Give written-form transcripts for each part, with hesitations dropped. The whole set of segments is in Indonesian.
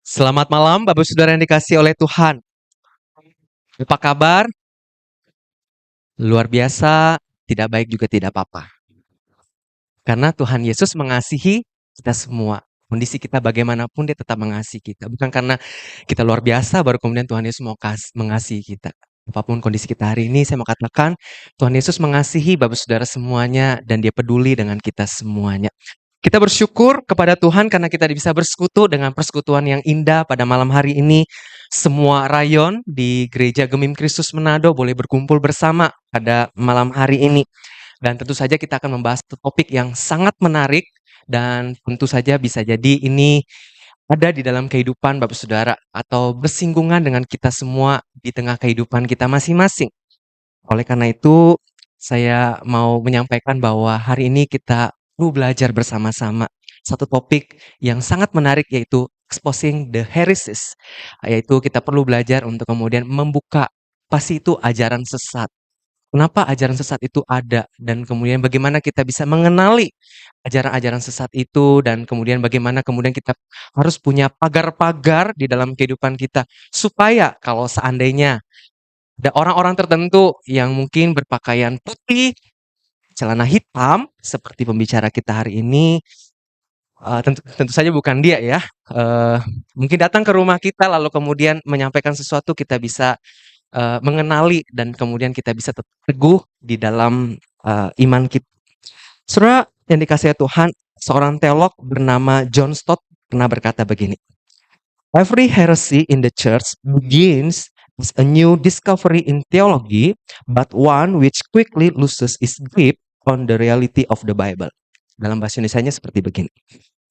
Selamat malam, Bapak Saudara yang dikasihi oleh Tuhan. Apa kabar? Luar biasa, tidak baik juga tidak apa-apa. Karena Tuhan Yesus mengasihi kita semua. Kondisi kita bagaimanapun dia tetap mengasihi kita. Bukan karena kita luar biasa baru kemudian Tuhan Yesus mau mengasihi kita. Apapun kondisi kita hari ini, saya mau katakan Tuhan Yesus mengasihi Bapak Saudara semuanya dan dia peduli dengan kita semuanya. Kita bersyukur kepada Tuhan karena kita bisa bersekutu dengan persekutuan yang indah pada malam hari ini. Semua rayon di Gereja Gemim Kristus Manado boleh berkumpul bersama pada malam hari ini. Dan tentu saja kita akan membahas topik yang sangat menarik dan tentu saja bisa jadi ini ada di dalam kehidupan Bapak Saudara atau bersinggungan dengan kita semua di tengah kehidupan kita masing-masing. Oleh karena itu, saya mau menyampaikan bahwa hari ini kita perlu belajar bersama-sama satu topik yang sangat menarik yaitu exposing the heresies. Yaitu kita perlu belajar untuk kemudian membuka apa sih itu ajaran sesat. Kenapa ajaran sesat itu ada dan kemudian bagaimana kita bisa mengenali ajaran-ajaran sesat itu dan kemudian bagaimana kemudian kita harus punya pagar-pagar di dalam kehidupan kita supaya kalau seandainya ada orang-orang tertentu yang mungkin berpakaian putih, celana hitam, seperti pembicara kita hari ini, tentu tentu saja bukan dia ya, mungkin datang ke rumah kita lalu kemudian menyampaikan sesuatu kita bisa, mengenali dan kemudian kita bisa tetap teguh di dalam, iman kita. Saudara yang dikasihi Tuhan, seorang teolog bernama John Stott pernah berkata begini, "Every heresy in the church begins as a new discovery in theology, but one which quickly loses its grip on the reality of the Bible." Dalam bahasa Indonesianya seperti begini.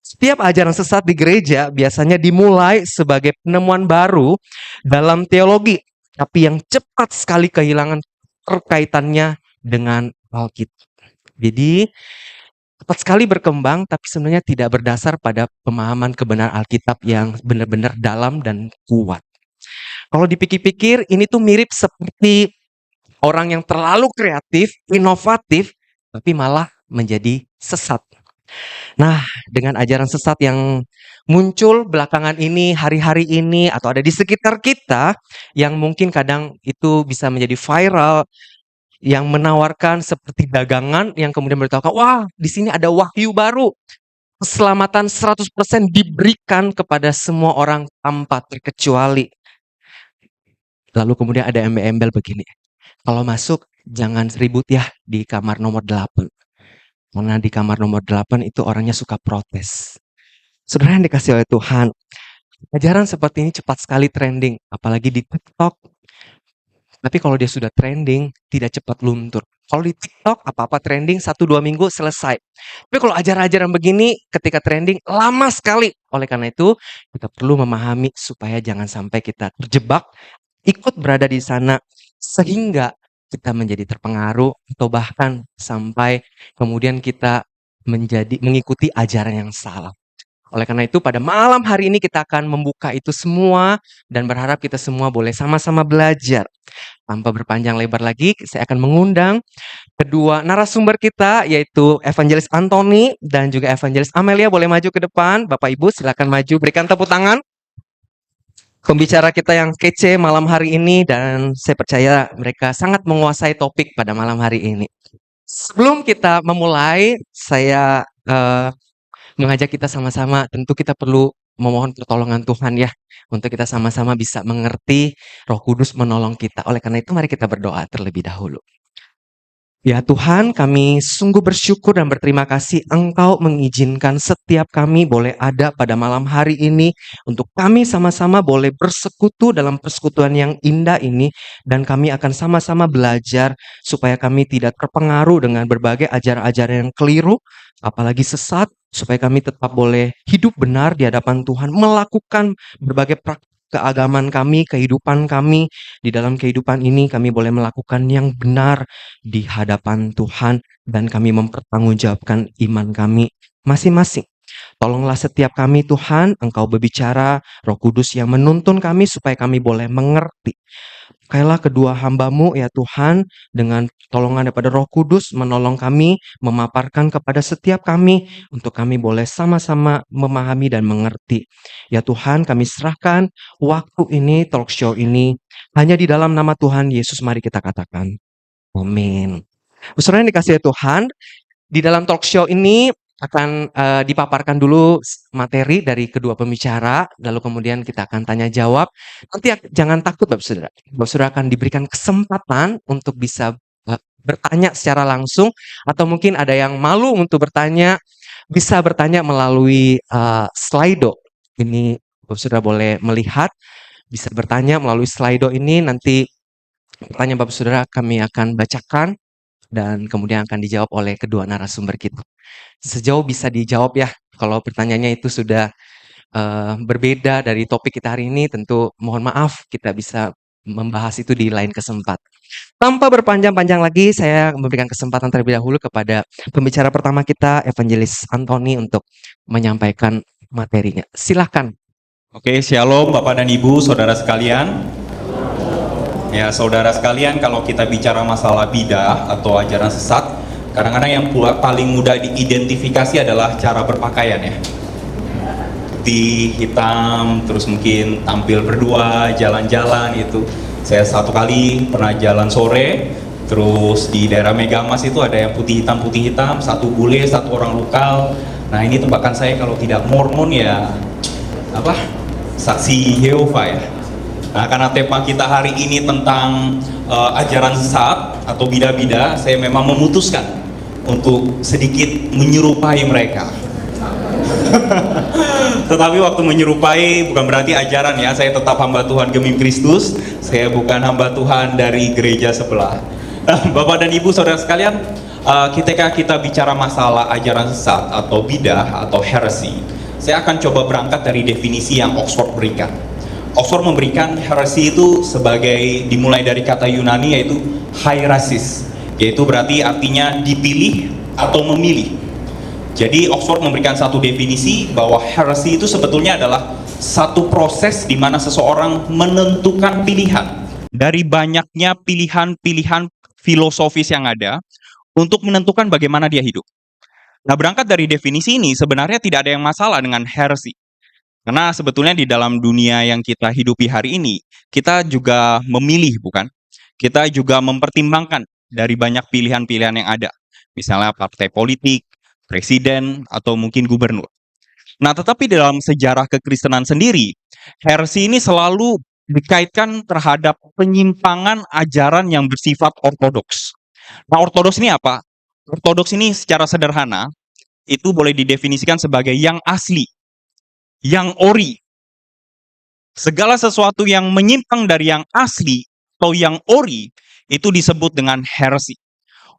Setiap ajaran sesat di gereja biasanya dimulai sebagai penemuan baru dalam teologi, tapi yang cepat sekali kehilangan terkaitannya dengan Alkitab. Jadi, cepat sekali berkembang, tapi sebenarnya tidak berdasar pada pemahaman kebenaran Alkitab yang benar-benar dalam dan kuat. Kalau dipikir-pikir, ini tuh mirip seperti orang yang terlalu kreatif, inovatif, tapi malah menjadi sesat. Nah, dengan ajaran sesat yang muncul belakangan ini, hari-hari ini, atau ada di sekitar kita, yang mungkin kadang itu bisa menjadi viral, yang menawarkan seperti dagangan, yang kemudian beritahu, wah di sini ada wahyu baru, keselamatan 100% diberikan kepada semua orang tanpa terkecuali. Lalu kemudian ada embel-embel begini, kalau masuk jangan ribut ya di kamar nomor 8. Karena di kamar nomor 8 itu orangnya suka protes. Saudara yang dikasih oleh Tuhan, ajaran seperti ini cepat sekali trending, apalagi di TikTok. Tapi kalau dia sudah trending, tidak cepat luntur. Kalau di TikTok, apa-apa trending 1-2 minggu selesai. Tapi kalau ajaran-ajaran begini, ketika trending, lama sekali. Oleh karena itu, kita perlu memahami supaya jangan sampai kita terjebak, ikut berada di sana, sehingga kita menjadi terpengaruh, atau bahkan sampai kemudian kita mengikuti ajaran yang salah. Oleh karena itu pada malam hari ini kita akan membuka itu semua dan berharap kita semua boleh sama-sama belajar. Tanpa berpanjang lebar lagi, saya akan mengundang kedua narasumber kita yaitu Evangelis Anthony dan juga Evangelis Amelia. Boleh maju ke depan, Bapak Ibu silakan maju, berikan tepuk tangan. Pembicara kita yang kece malam hari ini dan saya percaya mereka sangat menguasai topik pada malam hari ini. Sebelum kita memulai, saya mengajak kita sama-sama, tentu kita perlu memohon pertolongan Tuhan ya, untuk kita sama-sama bisa mengerti Roh Kudus menolong kita. Oleh karena itu mari kita berdoa terlebih dahulu. Ya Tuhan, kami sungguh bersyukur dan berterima kasih Engkau mengizinkan setiap kami boleh ada pada malam hari ini untuk kami sama-sama boleh bersekutu dalam persekutuan yang indah ini dan kami akan sama-sama belajar supaya kami tidak terpengaruh dengan berbagai ajaran-ajaran yang keliru, apalagi sesat, supaya kami tetap boleh hidup benar di hadapan Tuhan, melakukan berbagai praktik keagamaan kami, kehidupan kami, di dalam kehidupan ini kami boleh melakukan yang benar di hadapan Tuhan dan kami mempertanggungjawabkan iman kami masing-masing. Tolonglah setiap kami Tuhan, Engkau berbicara, Roh Kudus yang menuntun kami supaya kami boleh mengerti Pakailah kedua hamba-Mu ya Tuhan, dengan tolongan daripada Roh Kudus menolong kami, memaparkan kepada setiap kami, untuk kami boleh sama-sama memahami dan mengerti. Ya Tuhan, kami serahkan waktu ini, talk show ini, hanya di dalam nama Tuhan Yesus mari kita katakan. Amin. Saudara yang dikasihi Tuhan, di dalam talk show ini akan dipaparkan dulu materi dari kedua pembicara, lalu kemudian kita akan tanya jawab. Nanti jangan takut Bapak Saudara. Bapak Saudara akan diberikan kesempatan untuk bisa bertanya secara langsung, atau mungkin ada yang malu untuk bertanya, bisa bertanya melalui Slido. Ini Bapak Saudara boleh melihat, bisa bertanya melalui Slido ini, nanti pertanyaan Bapak Saudara kami akan bacakan dan kemudian akan dijawab oleh kedua narasumber kita. Sejauh bisa dijawab ya. Kalau pertanyaannya itu sudah berbeda dari topik kita hari ini, tentu mohon maaf, kita bisa membahas itu di lain kesempatan. Tanpa berpanjang-panjang lagi, saya memberikan kesempatan terlebih dahulu kepada pembicara pertama kita, Evangelis Antoni, untuk menyampaikan materinya. Silahkan. Oke, shalom Bapak dan Ibu, saudara sekalian. Ya, saudara sekalian, kalau kita bicara masalah bidah atau ajaran sesat, kadang-kadang yang paling mudah diidentifikasi adalah cara berpakaian ya. Putih, hitam, terus mungkin tampil berdua, jalan-jalan itu. Saya satu kali pernah jalan sore, terus di daerah Megamas itu ada yang putih hitam, satu bule, satu orang lokal. Nah ini tebakan saya kalau tidak Mormon ya apa? Saksi Yehova ya. Nah, karena tema kita hari ini tentang ajaran sesat atau bidah-bidah, saya memang memutuskan untuk sedikit menyerupai mereka. Tetapi waktu menyerupai bukan berarti ajaran ya, saya tetap hamba Tuhan Gemim Kristus, saya bukan hamba Tuhan dari gereja sebelah. Bapak dan Ibu saudara sekalian, ketika kita bicara masalah ajaran sesat atau bidah atau heresy, saya akan coba berangkat dari definisi yang Oxford berikan. Oxford memberikan heresy itu sebagai dimulai dari kata Yunani yaitu hierasis, yaitu berarti artinya dipilih atau memilih. Jadi Oxford memberikan satu definisi bahwa heresy itu sebetulnya adalah satu proses di mana seseorang menentukan pilihan dari banyaknya pilihan-pilihan filosofis yang ada untuk menentukan bagaimana dia hidup. Nah, berangkat dari definisi ini sebenarnya tidak ada yang masalah dengan heresy. Karena sebetulnya di dalam dunia yang kita hidupi hari ini, kita juga memilih, bukan? Kita juga mempertimbangkan dari banyak pilihan-pilihan yang ada. Misalnya partai politik, presiden, atau mungkin gubernur. Nah, tetapi dalam sejarah kekristenan sendiri, heresy ini selalu dikaitkan terhadap penyimpangan ajaran yang bersifat ortodoks. Nah, ortodoks ini apa? Ortodoks ini secara sederhana, itu boleh didefinisikan sebagai yang asli, yang ori. Segala sesuatu yang menyimpang dari yang asli atau yang ori itu disebut dengan heresy.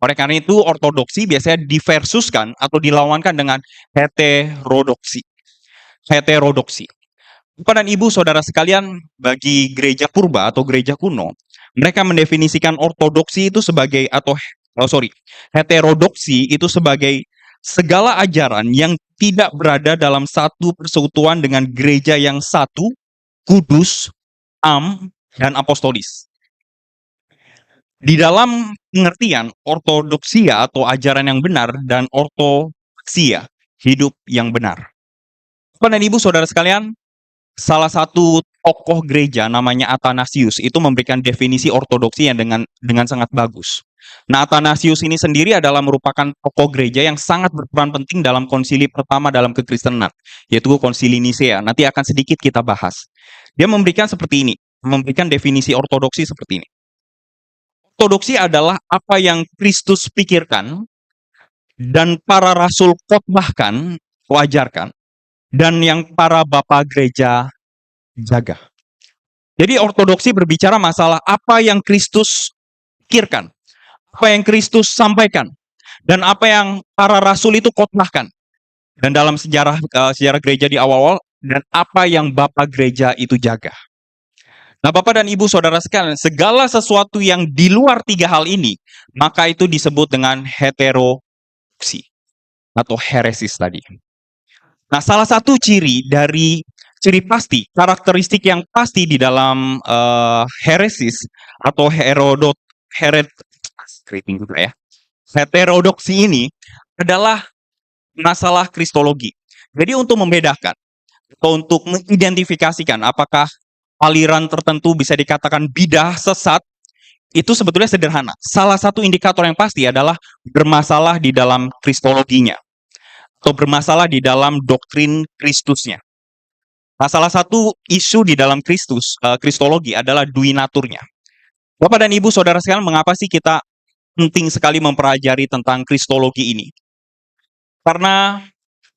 Oleh karena itu ortodoksi biasanya diversuskan atau dilawankan dengan heterodoksi. Heterodoksi. Bapak dan Ibu saudara sekalian, bagi gereja purba atau gereja kuno, mereka mendefinisikan ortodoksi itu sebagai heterodoksi itu sebagai segala ajaran yang tidak berada dalam satu persekutuan dengan gereja yang satu, kudus, dan apostolis. Di dalam pengertian ortodoksia atau ajaran yang benar dan ortodoksia, hidup yang benar. Bapak dan Ibu saudara sekalian, salah satu tokoh gereja namanya Athanasius itu memberikan definisi ortodoksi yang dengan sangat bagus. Nah, Athanasius ini sendiri adalah merupakan tokoh gereja yang sangat berperan penting dalam konsili pertama dalam kekristenan, yaitu konsili Nisea. Nanti akan sedikit kita bahas. Dia memberikan seperti ini, memberikan definisi ortodoksi seperti ini. Ortodoksi adalah apa yang Kristus pikirkan dan para rasul khotbahkan, wajarkan, dan yang para bapak gereja jaga. Jadi ortodoksi berbicara masalah apa yang Kristus pikirkan, apa yang Kristus sampaikan, dan apa yang para rasul itu khotbahkan. Dan dalam sejarah gereja di awal-awal, dan apa yang bapak gereja itu jaga. Nah, Bapak dan Ibu saudara sekalian, segala sesuatu yang di luar tiga hal ini, maka itu disebut dengan heterodoksi atau heresis tadi. Nah, salah satu ciri dari ciri pasti, karakteristik yang pasti di dalam heresis atau scraping juga ya. Heterodoksi ini adalah masalah kristologi. Jadi untuk membedakan atau untuk mengidentifikasikan apakah aliran tertentu bisa dikatakan bidah sesat, itu sebetulnya sederhana. Salah satu indikator yang pasti adalah bermasalah di dalam kristologinya atau bermasalah di dalam doktrin Kristusnya. Nah, salah satu isu di dalam kristologi adalah dui naturnya. Bapak dan Ibu, saudara sekalian, mengapa sih kita penting sekali mempelajari tentang kristologi ini? Karena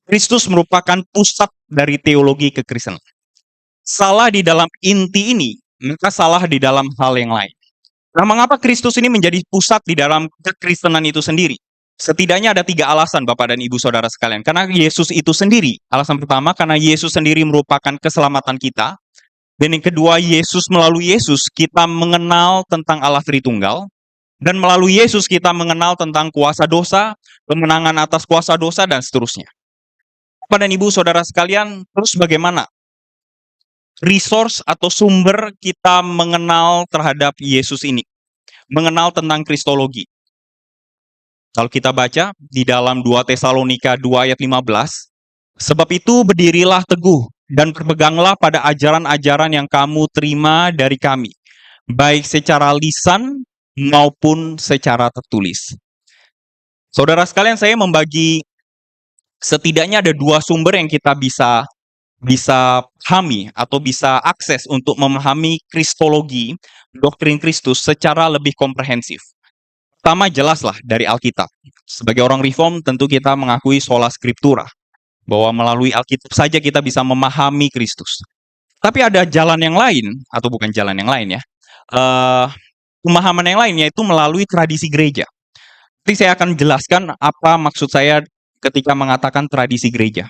Kristus merupakan pusat dari teologi kekristenan. Salah di dalam inti ini, maka salah di dalam hal yang lain. Nah, mengapa Kristus ini menjadi pusat di dalam kekristenan itu sendiri? Setidaknya ada 3 alasan Bapak dan Ibu saudara sekalian. Karena Yesus itu sendiri. Alasan pertama, karena Yesus sendiri merupakan keselamatan kita. Dan yang kedua, melalui Yesus kita mengenal tentang Allah Tritunggal. Dan melalui Yesus kita mengenal tentang kuasa dosa, kemenangan atas kuasa dosa, dan seterusnya. Bapak dan Ibu saudara sekalian, terus bagaimana resource atau sumber kita mengenal terhadap Yesus ini? Mengenal tentang kristologi. Kalau kita baca di dalam 2 Tesalonika 2 ayat 15, sebab itu berdirilah teguh dan berpeganglah pada ajaran-ajaran yang kamu terima dari kami, baik secara lisan maupun secara tertulis. Saudara sekalian, saya membagi setidaknya ada 2 sumber yang kita bisa pahami atau bisa akses untuk memahami kristologi, doktrin Kristus secara lebih komprehensif. Pertama, jelaslah dari Alkitab. Sebagai orang reform, tentu kita mengakui sola scriptura, bahwa melalui Alkitab saja kita bisa memahami Kristus. Tapi ada jalan yang lain, atau bukan jalan yang lain ya, pemahaman yang lain, yaitu melalui tradisi gereja. Nanti saya akan jelaskan apa maksud saya ketika mengatakan tradisi gereja.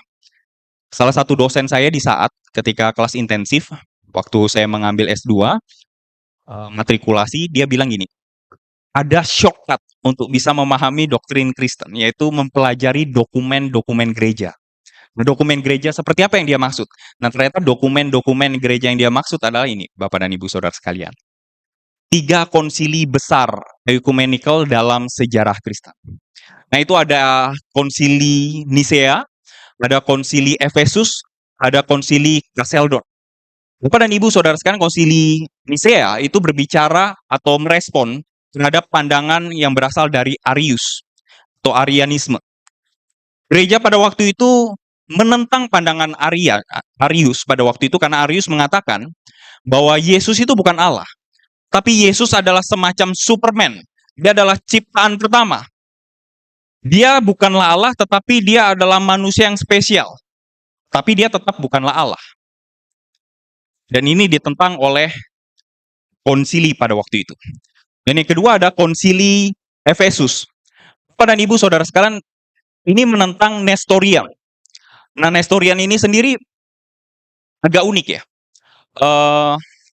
Salah satu dosen saya di saat ketika kelas intensif, waktu saya mengambil S2, matrikulasi, dia bilang gini, ada shortcut untuk bisa memahami doktrin Kristen, yaitu mempelajari dokumen-dokumen gereja. Nah, dokumen gereja seperti apa yang dia maksud? Nah, ternyata dokumen-dokumen gereja yang dia maksud adalah ini, Bapak dan Ibu saudara sekalian. 3 konsili besar ekumenikal dalam sejarah Kristen. Nah, itu ada konsili Nisea, ada konsili Efesus, ada konsili Chalcedon. Bapak dan Ibu saudara sekalian, konsili Nisea itu berbicara atau merespon terhadap pandangan yang berasal dari Arius atau Arianisme. Gereja pada waktu itu menentang pandangan Arius pada waktu itu karena Arius mengatakan bahwa Yesus itu bukan Allah, tapi Yesus adalah semacam Superman. Dia adalah ciptaan pertama. Dia bukanlah Allah, tetapi dia adalah manusia yang spesial. Tapi dia tetap bukanlah Allah. Dan ini ditentang oleh konsili pada waktu itu. Dan yang kedua ada konsili Efesus. Bapak dan Ibu saudara sekalian, ini menentang Nestorian. Nah, Nestorian ini sendiri agak unik ya.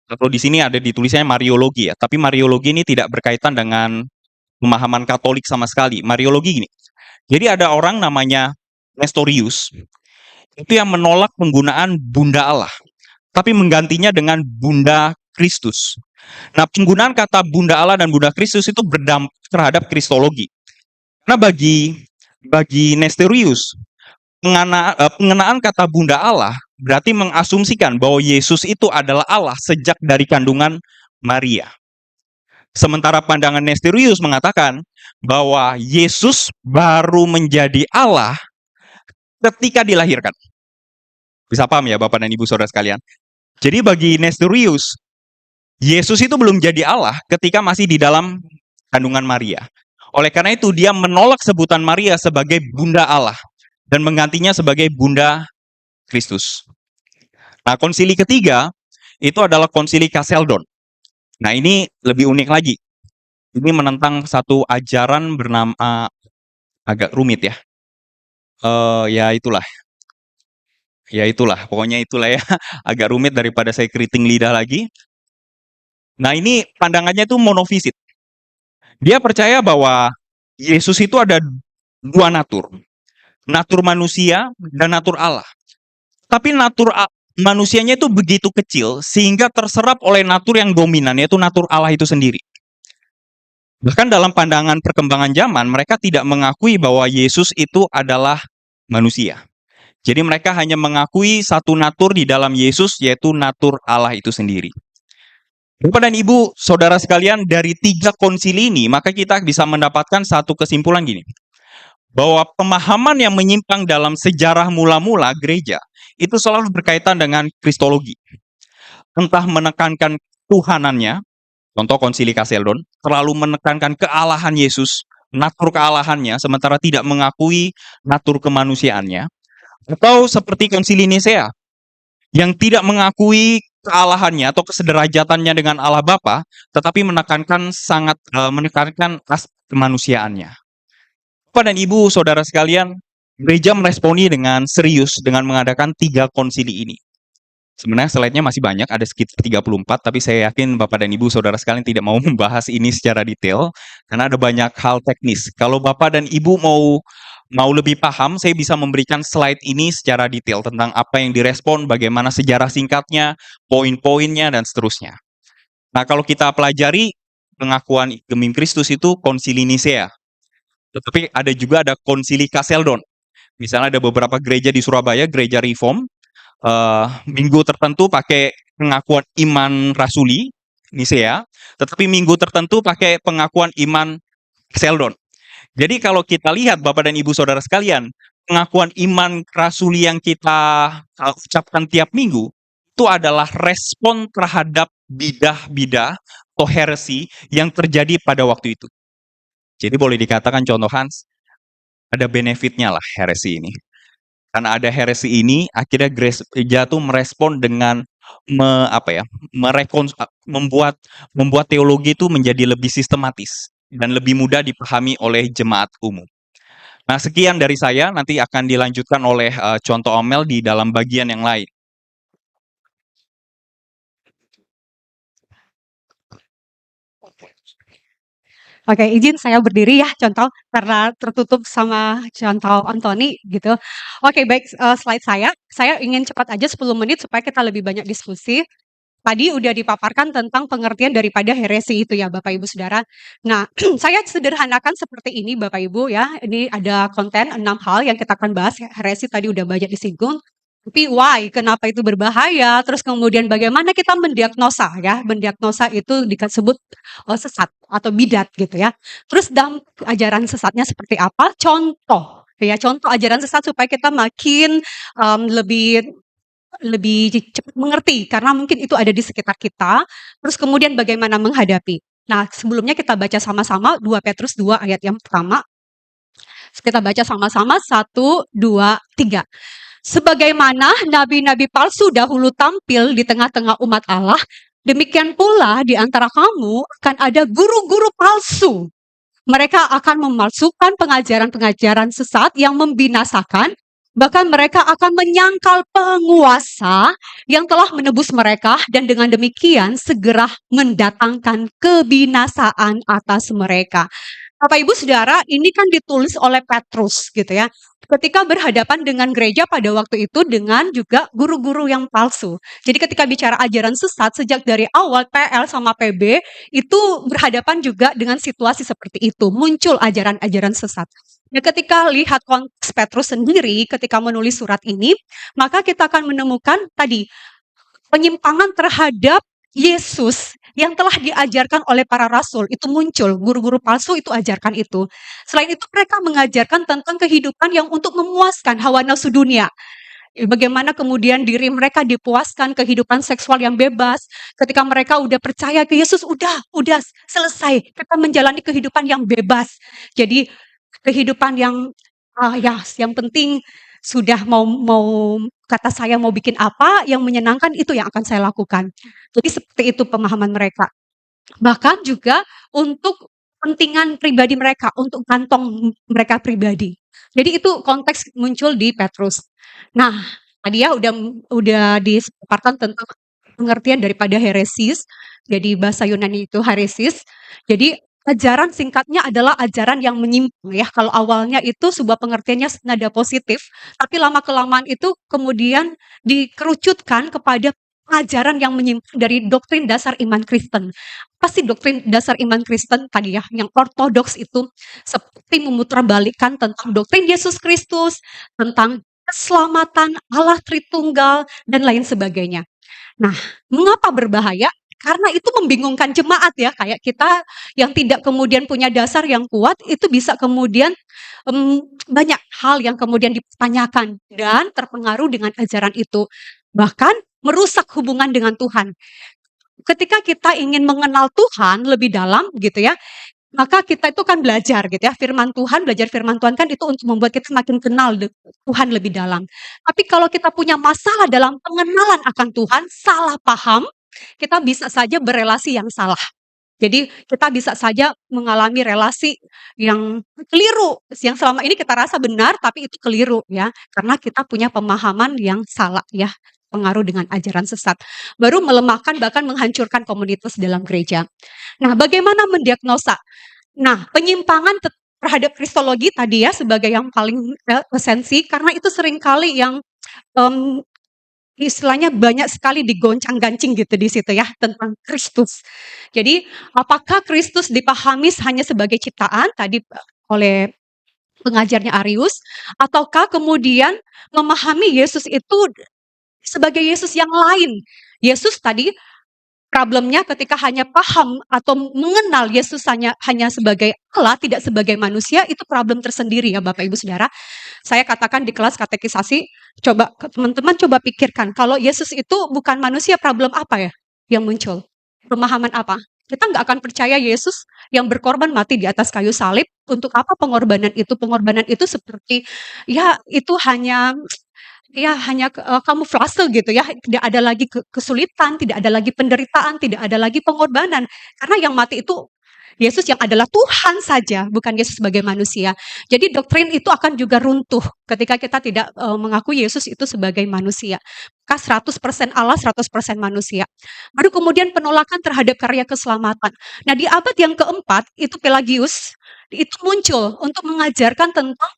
Kalau di sini ada ditulisannya Mariologi ya, tapi Mariologi ini tidak berkaitan dengan pemahaman Katolik sama sekali. Mariologi gini. Jadi ada orang namanya Nestorius, itu yang menolak penggunaan Bunda Allah, tapi menggantinya dengan Bunda Kristus. Nah, penggunaan kata Bunda Allah dan Bunda Kristus itu berdampak terhadap kristologi. Karena bagi Nestorius, pengenaan kata Bunda Allah berarti mengasumsikan bahwa Yesus itu adalah Allah sejak dari kandungan Maria. Sementara pandangan Nestorius mengatakan bahwa Yesus baru menjadi Allah ketika dilahirkan. Bisa paham ya Bapak dan Ibu saudara sekalian? Jadi bagi Nestorius, Yesus itu belum jadi Allah ketika masih di dalam kandungan Maria. Oleh karena itu dia menolak sebutan Maria sebagai Bunda Allah dan menggantinya sebagai Bunda Kristus. Nah, konsili ketiga itu adalah konsili Chalcedon. Nah, ini lebih unik lagi. Ini menentang satu ajaran bernama, agak rumit ya. Ya itulah, pokoknya itulah ya. Agak rumit daripada saya keriting lidah lagi. Nah, ini pandangannya itu monofisit. Dia percaya bahwa Yesus itu ada 2 natur. Natur manusia dan natur Allah. Tapi manusianya itu begitu kecil sehingga terserap oleh natur yang dominan, yaitu natur Allah itu sendiri. Bahkan dalam pandangan perkembangan zaman, mereka tidak mengakui bahwa Yesus itu adalah manusia. Jadi mereka hanya mengakui satu natur di dalam Yesus, yaitu natur Allah itu sendiri. Bapak dan Ibu, saudara sekalian, dari 3 konsili ini, maka kita bisa mendapatkan satu kesimpulan gini, bahwa pemahaman yang menyimpang dalam sejarah mula-mula gereja, itu selalu berkaitan dengan kristologi. Entah menekankan Tuhanannya, contoh konsili Kaseldon, terlalu menekankan kealahan Yesus, natur kealahannya, sementara tidak mengakui natur kemanusiaannya. Atau seperti konsili Nisea, yang tidak mengakui kealahannya atau kesederajatannya dengan Allah Bapa, tetapi menekankan aspek kemanusiaannya. Bapak dan Ibu, saudara sekalian, gereja meresponi dengan serius dengan mengadakan 3 konsili ini. Sebenarnya slide-nya masih banyak, ada sekitar 34, tapi saya yakin Bapak dan Ibu, saudara sekalian tidak mau membahas ini secara detail, karena ada banyak hal teknis. Kalau Bapak dan Ibu mau lebih paham, saya bisa memberikan slide ini secara detail tentang apa yang direspon, bagaimana sejarah singkatnya, poin-poinnya, dan seterusnya. Nah, kalau kita pelajari pengakuan Gemim Kristus itu konsili Nisea, tetapi ada konsili Kaseldon. Misalnya ada beberapa gereja di Surabaya, gereja Reform, minggu tertentu pakai pengakuan iman rasuli, Nisea, tetapi minggu tertentu pakai pengakuan iman Kaseldon. Jadi kalau kita lihat Bapak dan Ibu saudara sekalian, pengakuan iman rasuli yang kita ucapkan tiap minggu, itu adalah respon terhadap bidah-bidah atau heresi yang terjadi pada waktu itu. Jadi boleh dikatakan contoh Hans, ada benefitnya lah heresi ini. Karena ada heresi ini, akhirnya gereja tuh merespon dengan membuat teologi itu menjadi lebih sistematis dan lebih mudah dipahami oleh jemaat umum. Nah, sekian dari saya, nanti akan dilanjutkan oleh contoh Omel di dalam bagian yang lain. Oke, izin saya berdiri ya, contoh, karena tertutup sama contoh Anthony gitu. Oke, baik, slide saya ingin cepat aja 10 menit supaya kita lebih banyak diskusi. Tadi udah dipaparkan tentang pengertian daripada heresi itu ya, Bapak Ibu Saudara. Nah, saya sederhanakan seperti ini Bapak Ibu ya, ini ada konten 6 hal yang kita akan bahas, heresi tadi udah banyak disinggung. Tapi why? Kenapa itu berbahaya? Terus kemudian bagaimana kita mendiagnosa ya? Mendiagnosa itu disebut sesat atau bidat gitu ya. Terus dampak ajaran sesatnya seperti apa? Contoh ya, contoh ajaran sesat supaya kita makin lebih cepat mengerti karena mungkin itu ada di sekitar kita. Terus kemudian bagaimana menghadapi. Nah, sebelumnya kita baca sama-sama 2 Petrus 2 ayat yang pertama. Kita baca sama-sama 1, 2, 3. Sebagaimana nabi-nabi palsu dahulu tampil di tengah-tengah umat Allah, demikian pula di antara kamu akan ada guru-guru palsu. Mereka akan memalsukan pengajaran-pengajaran sesat yang membinasakan, bahkan mereka akan menyangkal penguasa yang telah menebus mereka dan dengan demikian segera mendatangkan kebinasaan atas mereka. Bapak Ibu Saudara, ini kan ditulis oleh Petrus gitu ya. Ketika berhadapan dengan gereja pada waktu itu dengan juga guru-guru yang palsu. Jadi ketika bicara ajaran sesat sejak dari awal PL sama PB itu berhadapan juga dengan situasi seperti itu, muncul ajaran-ajaran sesat. Nah, ketika lihat konteks Petrus sendiri ketika menulis surat ini, maka kita akan menemukan tadi penyimpangan terhadap Yesus yang telah diajarkan oleh para rasul itu muncul, guru-guru palsu itu ajarkan itu. Selain itu mereka mengajarkan tentang kehidupan yang untuk memuaskan hawa nafsu dunia. Bagaimana kemudian diri mereka dipuaskan, kehidupan seksual yang bebas. Ketika mereka udah percaya ke Yesus, udah selesai. Kita menjalani kehidupan yang bebas. Jadi kehidupan yang yang penting sudah mau kata saya mau bikin apa yang menyenangkan itu yang akan saya lakukan. Jadi seperti itu pemahaman mereka. Bahkan juga untuk kepentingan pribadi mereka, untuk kantong mereka pribadi. Jadi itu konteks muncul di Petrus. Nah, tadi ya udah dipaparkan tentang pengertian daripada heresis. Jadi bahasa Yunani itu heresis. Jadi ajaran singkatnya adalah ajaran yang menyimpang ya. Kalau awalnya itu sebuah pengertiannya nada positif, tapi lama-kelamaan itu kemudian dikerucutkan kepada ajaran yang menyimpang dari doktrin dasar iman Kristen. Apa sih doktrin dasar iman Kristen tadi ya? Yang ortodoks itu seperti memutarbalikkan tentang doktrin Yesus Kristus, tentang keselamatan Allah Tritunggal, dan lain sebagainya. Nah, mengapa berbahaya? Karena itu membingungkan jemaat ya, kayak kita yang tidak kemudian punya dasar yang kuat, itu bisa kemudian banyak hal yang kemudian dipertanyakan dan terpengaruh dengan ajaran itu. Bahkan merusak hubungan dengan Tuhan. Ketika kita ingin mengenal Tuhan lebih dalam gitu ya, maka kita itu kan belajar gitu ya, firman Tuhan, belajar firman Tuhan kan itu untuk membuat kita semakin kenal Tuhan lebih dalam. Tapi kalau kita punya masalah dalam pengenalan akan Tuhan, salah paham, kita bisa saja berelasi yang salah. Jadi kita bisa saja mengalami relasi yang keliru, yang selama ini kita rasa benar tapi itu keliru ya, karena kita punya pemahaman yang salah ya, pengaruh dengan ajaran sesat. Baru melemahkan bahkan menghancurkan komunitas dalam gereja. Nah, bagaimana mendiagnosa? Nah, penyimpangan terhadap kristologi tadi ya sebagai yang paling esensi karena itu seringkali yang istilahnya banyak sekali digoncang-gancing gitu di situ ya tentang Kristus. Jadi apakah Kristus dipahami hanya sebagai ciptaan tadi oleh pengajarnya Arius ataukah kemudian memahami Yesus itu sebagai Yesus yang lain? Yesus tadi problemnya ketika hanya paham atau mengenal Yesus hanya sebagai Allah, tidak sebagai manusia, itu problem tersendiri ya Bapak Ibu Saudara. Saya katakan di kelas katekisasi, coba teman-teman coba pikirkan, kalau Yesus itu bukan manusia, problem apa ya yang muncul? Pemahaman apa? Kita nggak akan percaya Yesus yang berkorban mati di atas kayu salib. Untuk apa pengorbanan itu? Pengorbanan itu seperti, ya itu hanya kamuflase gitu ya, tidak ada lagi kesulitan, tidak ada lagi penderitaan, tidak ada lagi pengorbanan. Karena yang mati itu Yesus yang adalah Tuhan saja, bukan Yesus sebagai manusia. Jadi doktrin itu akan juga runtuh ketika kita tidak mengakui Yesus itu sebagai manusia. Maka 100% Allah, 100% manusia. Baru kemudian penolakan terhadap karya keselamatan. Nah, di abad yang keempat, itu Pelagius, itu muncul untuk mengajarkan tentang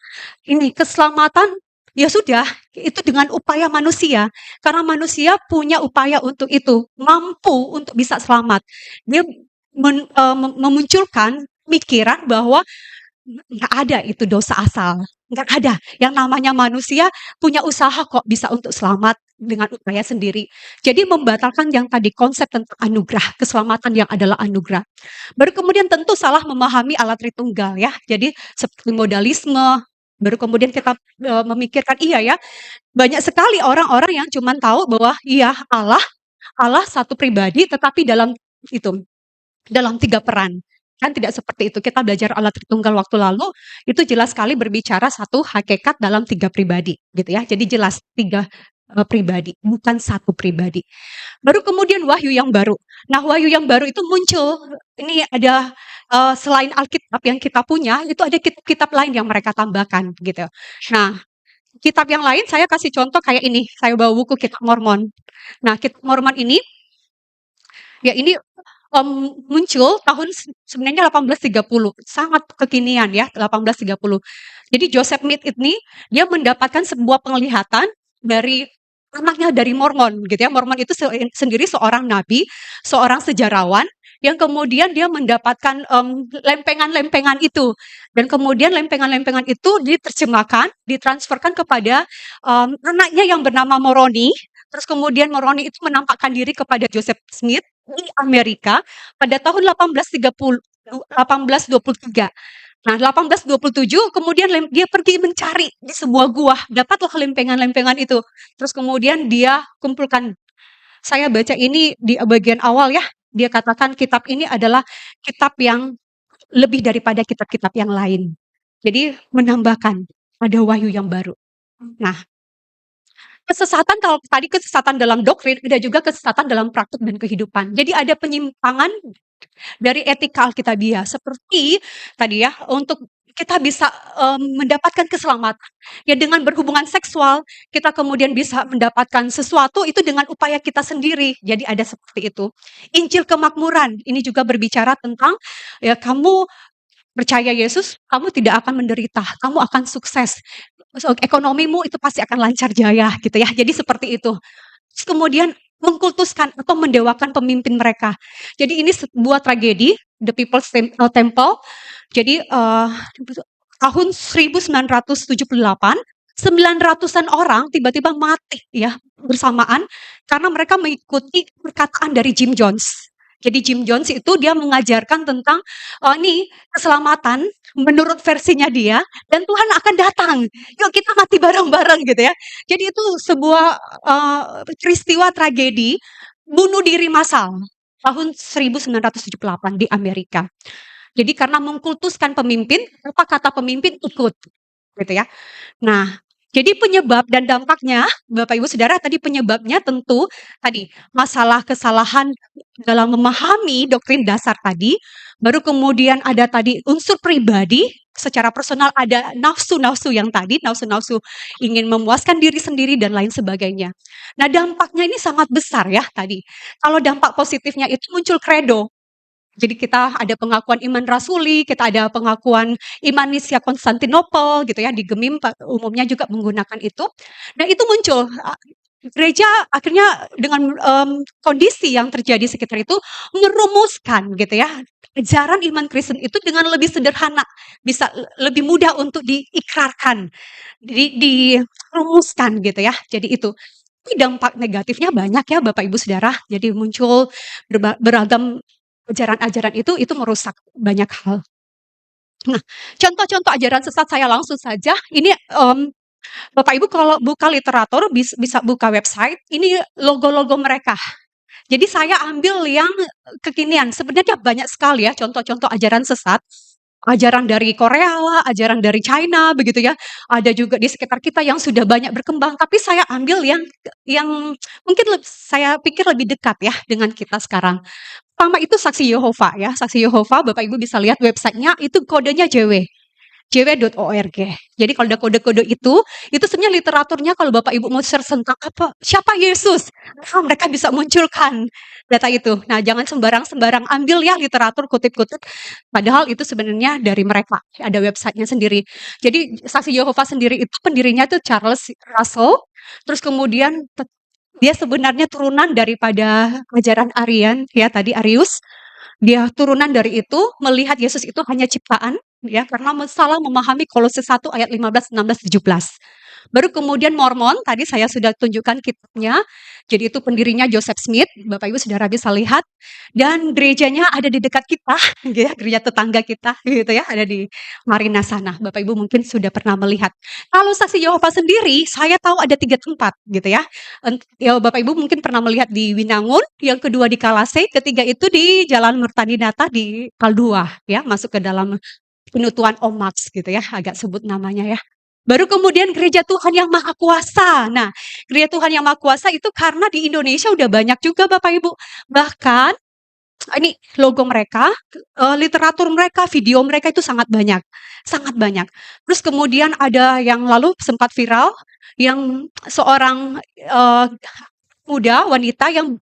ini keselamatan. Ya sudah, itu dengan upaya manusia. Karena manusia punya upaya untuk itu, mampu untuk bisa selamat. Dia memunculkan pikiran bahwa nggak ada itu dosa asal, nggak ada. Yang namanya manusia punya usaha kok bisa untuk selamat dengan upaya sendiri. Jadi membatalkan yang tadi konsep tentang anugerah, keselamatan yang adalah anugerah. Baru kemudian tentu salah memahami Allah Tritunggal ya. Jadi seperti modalisme, baru kemudian kita memikirkan iya ya, banyak sekali orang-orang yang cuma tahu bahwa iya Allah satu pribadi tetapi dalam itu, dalam 3 peran. Kan tidak seperti itu. Kita belajar Allah Tritunggal waktu lalu, itu jelas sekali berbicara satu hakikat dalam 3 pribadi gitu ya. Jadi jelas 3 pribadi, bukan satu pribadi. Baru kemudian wahyu yang baru. Nah, wahyu yang baru itu muncul, ini ada selain Alkitab yang kita punya, itu ada kitab-kitab lain yang mereka tambahkan gitu. Nah, kitab yang lain saya kasih contoh kayak ini, saya bawa buku Kitab Mormon. Nah, Kitab Mormon ini, ya ini muncul tahun sebenarnya 1830, sangat kekinian ya, 1830. Jadi Joseph Smith ini, dia mendapatkan sebuah penglihatan dari anaknya dari Mormon gitu ya. Mormon itu sendiri seorang nabi, seorang sejarawan yang kemudian dia mendapatkan lempengan-lempengan itu dan kemudian lempengan-lempengan itu diterjemahkan, ditransferkan kepada anaknya yang bernama Moroni. Terus kemudian Moroni itu menampakkan diri kepada Joseph Smith di Amerika pada tahun 1823. Nah, 1827 kemudian dia pergi mencari di sebuah gua, dapatlah lempengan-lempengan itu. Terus kemudian dia kumpulkan. Saya baca ini di bagian awal ya, dia katakan kitab ini adalah kitab yang lebih daripada kitab-kitab yang lain. Jadi menambahkan ada wahyu yang baru. Nah, kesesatan kalau tadi kesesatan dalam doktrin, ada juga kesesatan dalam praktik dan kehidupan. Jadi ada penyimpangan dari etika Alkitabiah seperti tadi ya, untuk kita bisa mendapatkan keselamatan. Ya dengan berhubungan seksual, kita kemudian bisa mendapatkan sesuatu itu dengan upaya kita sendiri. Jadi ada seperti itu. Injil kemakmuran ini juga berbicara tentang ya kamu percaya Yesus, kamu tidak akan menderita, kamu akan sukses. So, ekonomimu itu pasti akan lancar jaya gitu ya. Jadi seperti itu. Terus kemudian mengkultuskan atau mendewakan pemimpin mereka. Jadi ini sebuah tragedi, The People's Temple. Jadi tahun 1978, 900-an orang tiba-tiba mati ya bersamaan karena mereka mengikuti perkataan dari Jim Jones. Jadi Jim Jones itu dia mengajarkan tentang nih keselamatan menurut versinya dia dan Tuhan akan datang. Yuk kita mati bareng-bareng gitu ya. Jadi itu sebuah peristiwa tragedi bunuh diri massal tahun 1978 di Amerika. Jadi karena mengkultuskan pemimpin, apa kata pemimpin ikut, gitu ya. Nah, jadi penyebab dan dampaknya, Bapak Ibu Saudara, tadi penyebabnya tentu tadi masalah kesalahan dalam memahami doktrin dasar tadi, baru kemudian ada tadi unsur pribadi, secara personal ada nafsu-nafsu yang tadi, nafsu-nafsu ingin memuaskan diri sendiri dan lain sebagainya. Nah, dampaknya ini sangat besar ya tadi. Kalau dampak positifnya itu muncul kredo. Jadi kita ada pengakuan iman rasuli, kita ada pengakuan iman Nisya Konstantinopel gitu ya, di Gemim umumnya juga menggunakan itu. Nah itu muncul, gereja akhirnya dengan kondisi yang terjadi sekitar itu merumuskan gitu ya, ajaran iman Kristen itu dengan lebih sederhana, bisa lebih mudah untuk diikrarkan, dirumuskan gitu ya. Jadi itu. Tapi dampak negatifnya banyak ya Bapak Ibu Saudara. Jadi muncul beragam ajaran-ajaran itu merusak banyak hal. Nah, contoh-contoh ajaran sesat saya langsung saja, ini Bapak Ibu kalau buka literatur bisa buka website, ini logo-logo mereka. Jadi saya ambil yang kekinian, sebenarnya banyak sekali ya contoh-contoh ajaran sesat. Ajaran dari Korea lah, ajaran dari China begitu ya. Ada juga di sekitar kita yang sudah banyak berkembang, tapi saya ambil yang mungkin saya pikir lebih dekat ya dengan kita sekarang. Pertama itu Saksi Yehova ya, Saksi Yehova Bapak Ibu bisa lihat websitenya itu kodenya JW. jw.org. Jadi kalau ada kode-kode itu sebenarnya literaturnya kalau Bapak Ibu mau search tentang apa, siapa Yesus, mereka bisa munculkan data itu. Nah, jangan sembarang ambil ya literatur kutip-kutip, padahal itu sebenarnya dari mereka, ada websitenya sendiri. Jadi Saksi Yehova sendiri itu pendirinya itu Charles Russell, terus kemudian dia sebenarnya turunan daripada ajaran Arian ya tadi Arius. Dia turunan dari itu melihat Yesus itu hanya ciptaan ya karena salah memahami Kolose 1 ayat 15, 16, 17. Baru kemudian Mormon, tadi saya sudah tunjukkan kitabnya. Jadi itu pendirinya Joseph Smith, Bapak Ibu Saudara bisa lihat. Dan gerejanya ada di dekat kita, gitu ya, gereja tetangga kita gitu ya, ada di Marina sana. Bapak Ibu mungkin sudah pernah melihat. Kalau Saksi Yehova sendiri, saya tahu ada 3 tempat gitu ya. Ya Bapak Ibu mungkin pernah melihat di Winangun, yang kedua di Kalase, ketiga itu di Jalan Mertaninata di Kaldua ya, masuk ke dalam Penutuan Omax gitu ya, agak sebut namanya ya. Baru kemudian Gereja Tuhan Yang Maha Kuasa. Nah, Gereja Tuhan Yang Maha Kuasa itu karena di Indonesia udah banyak juga Bapak Ibu. Bahkan ini logo mereka, literatur mereka, video mereka itu sangat banyak, sangat banyak. Terus kemudian ada yang lalu sempat viral, yang seorang muda, wanita yang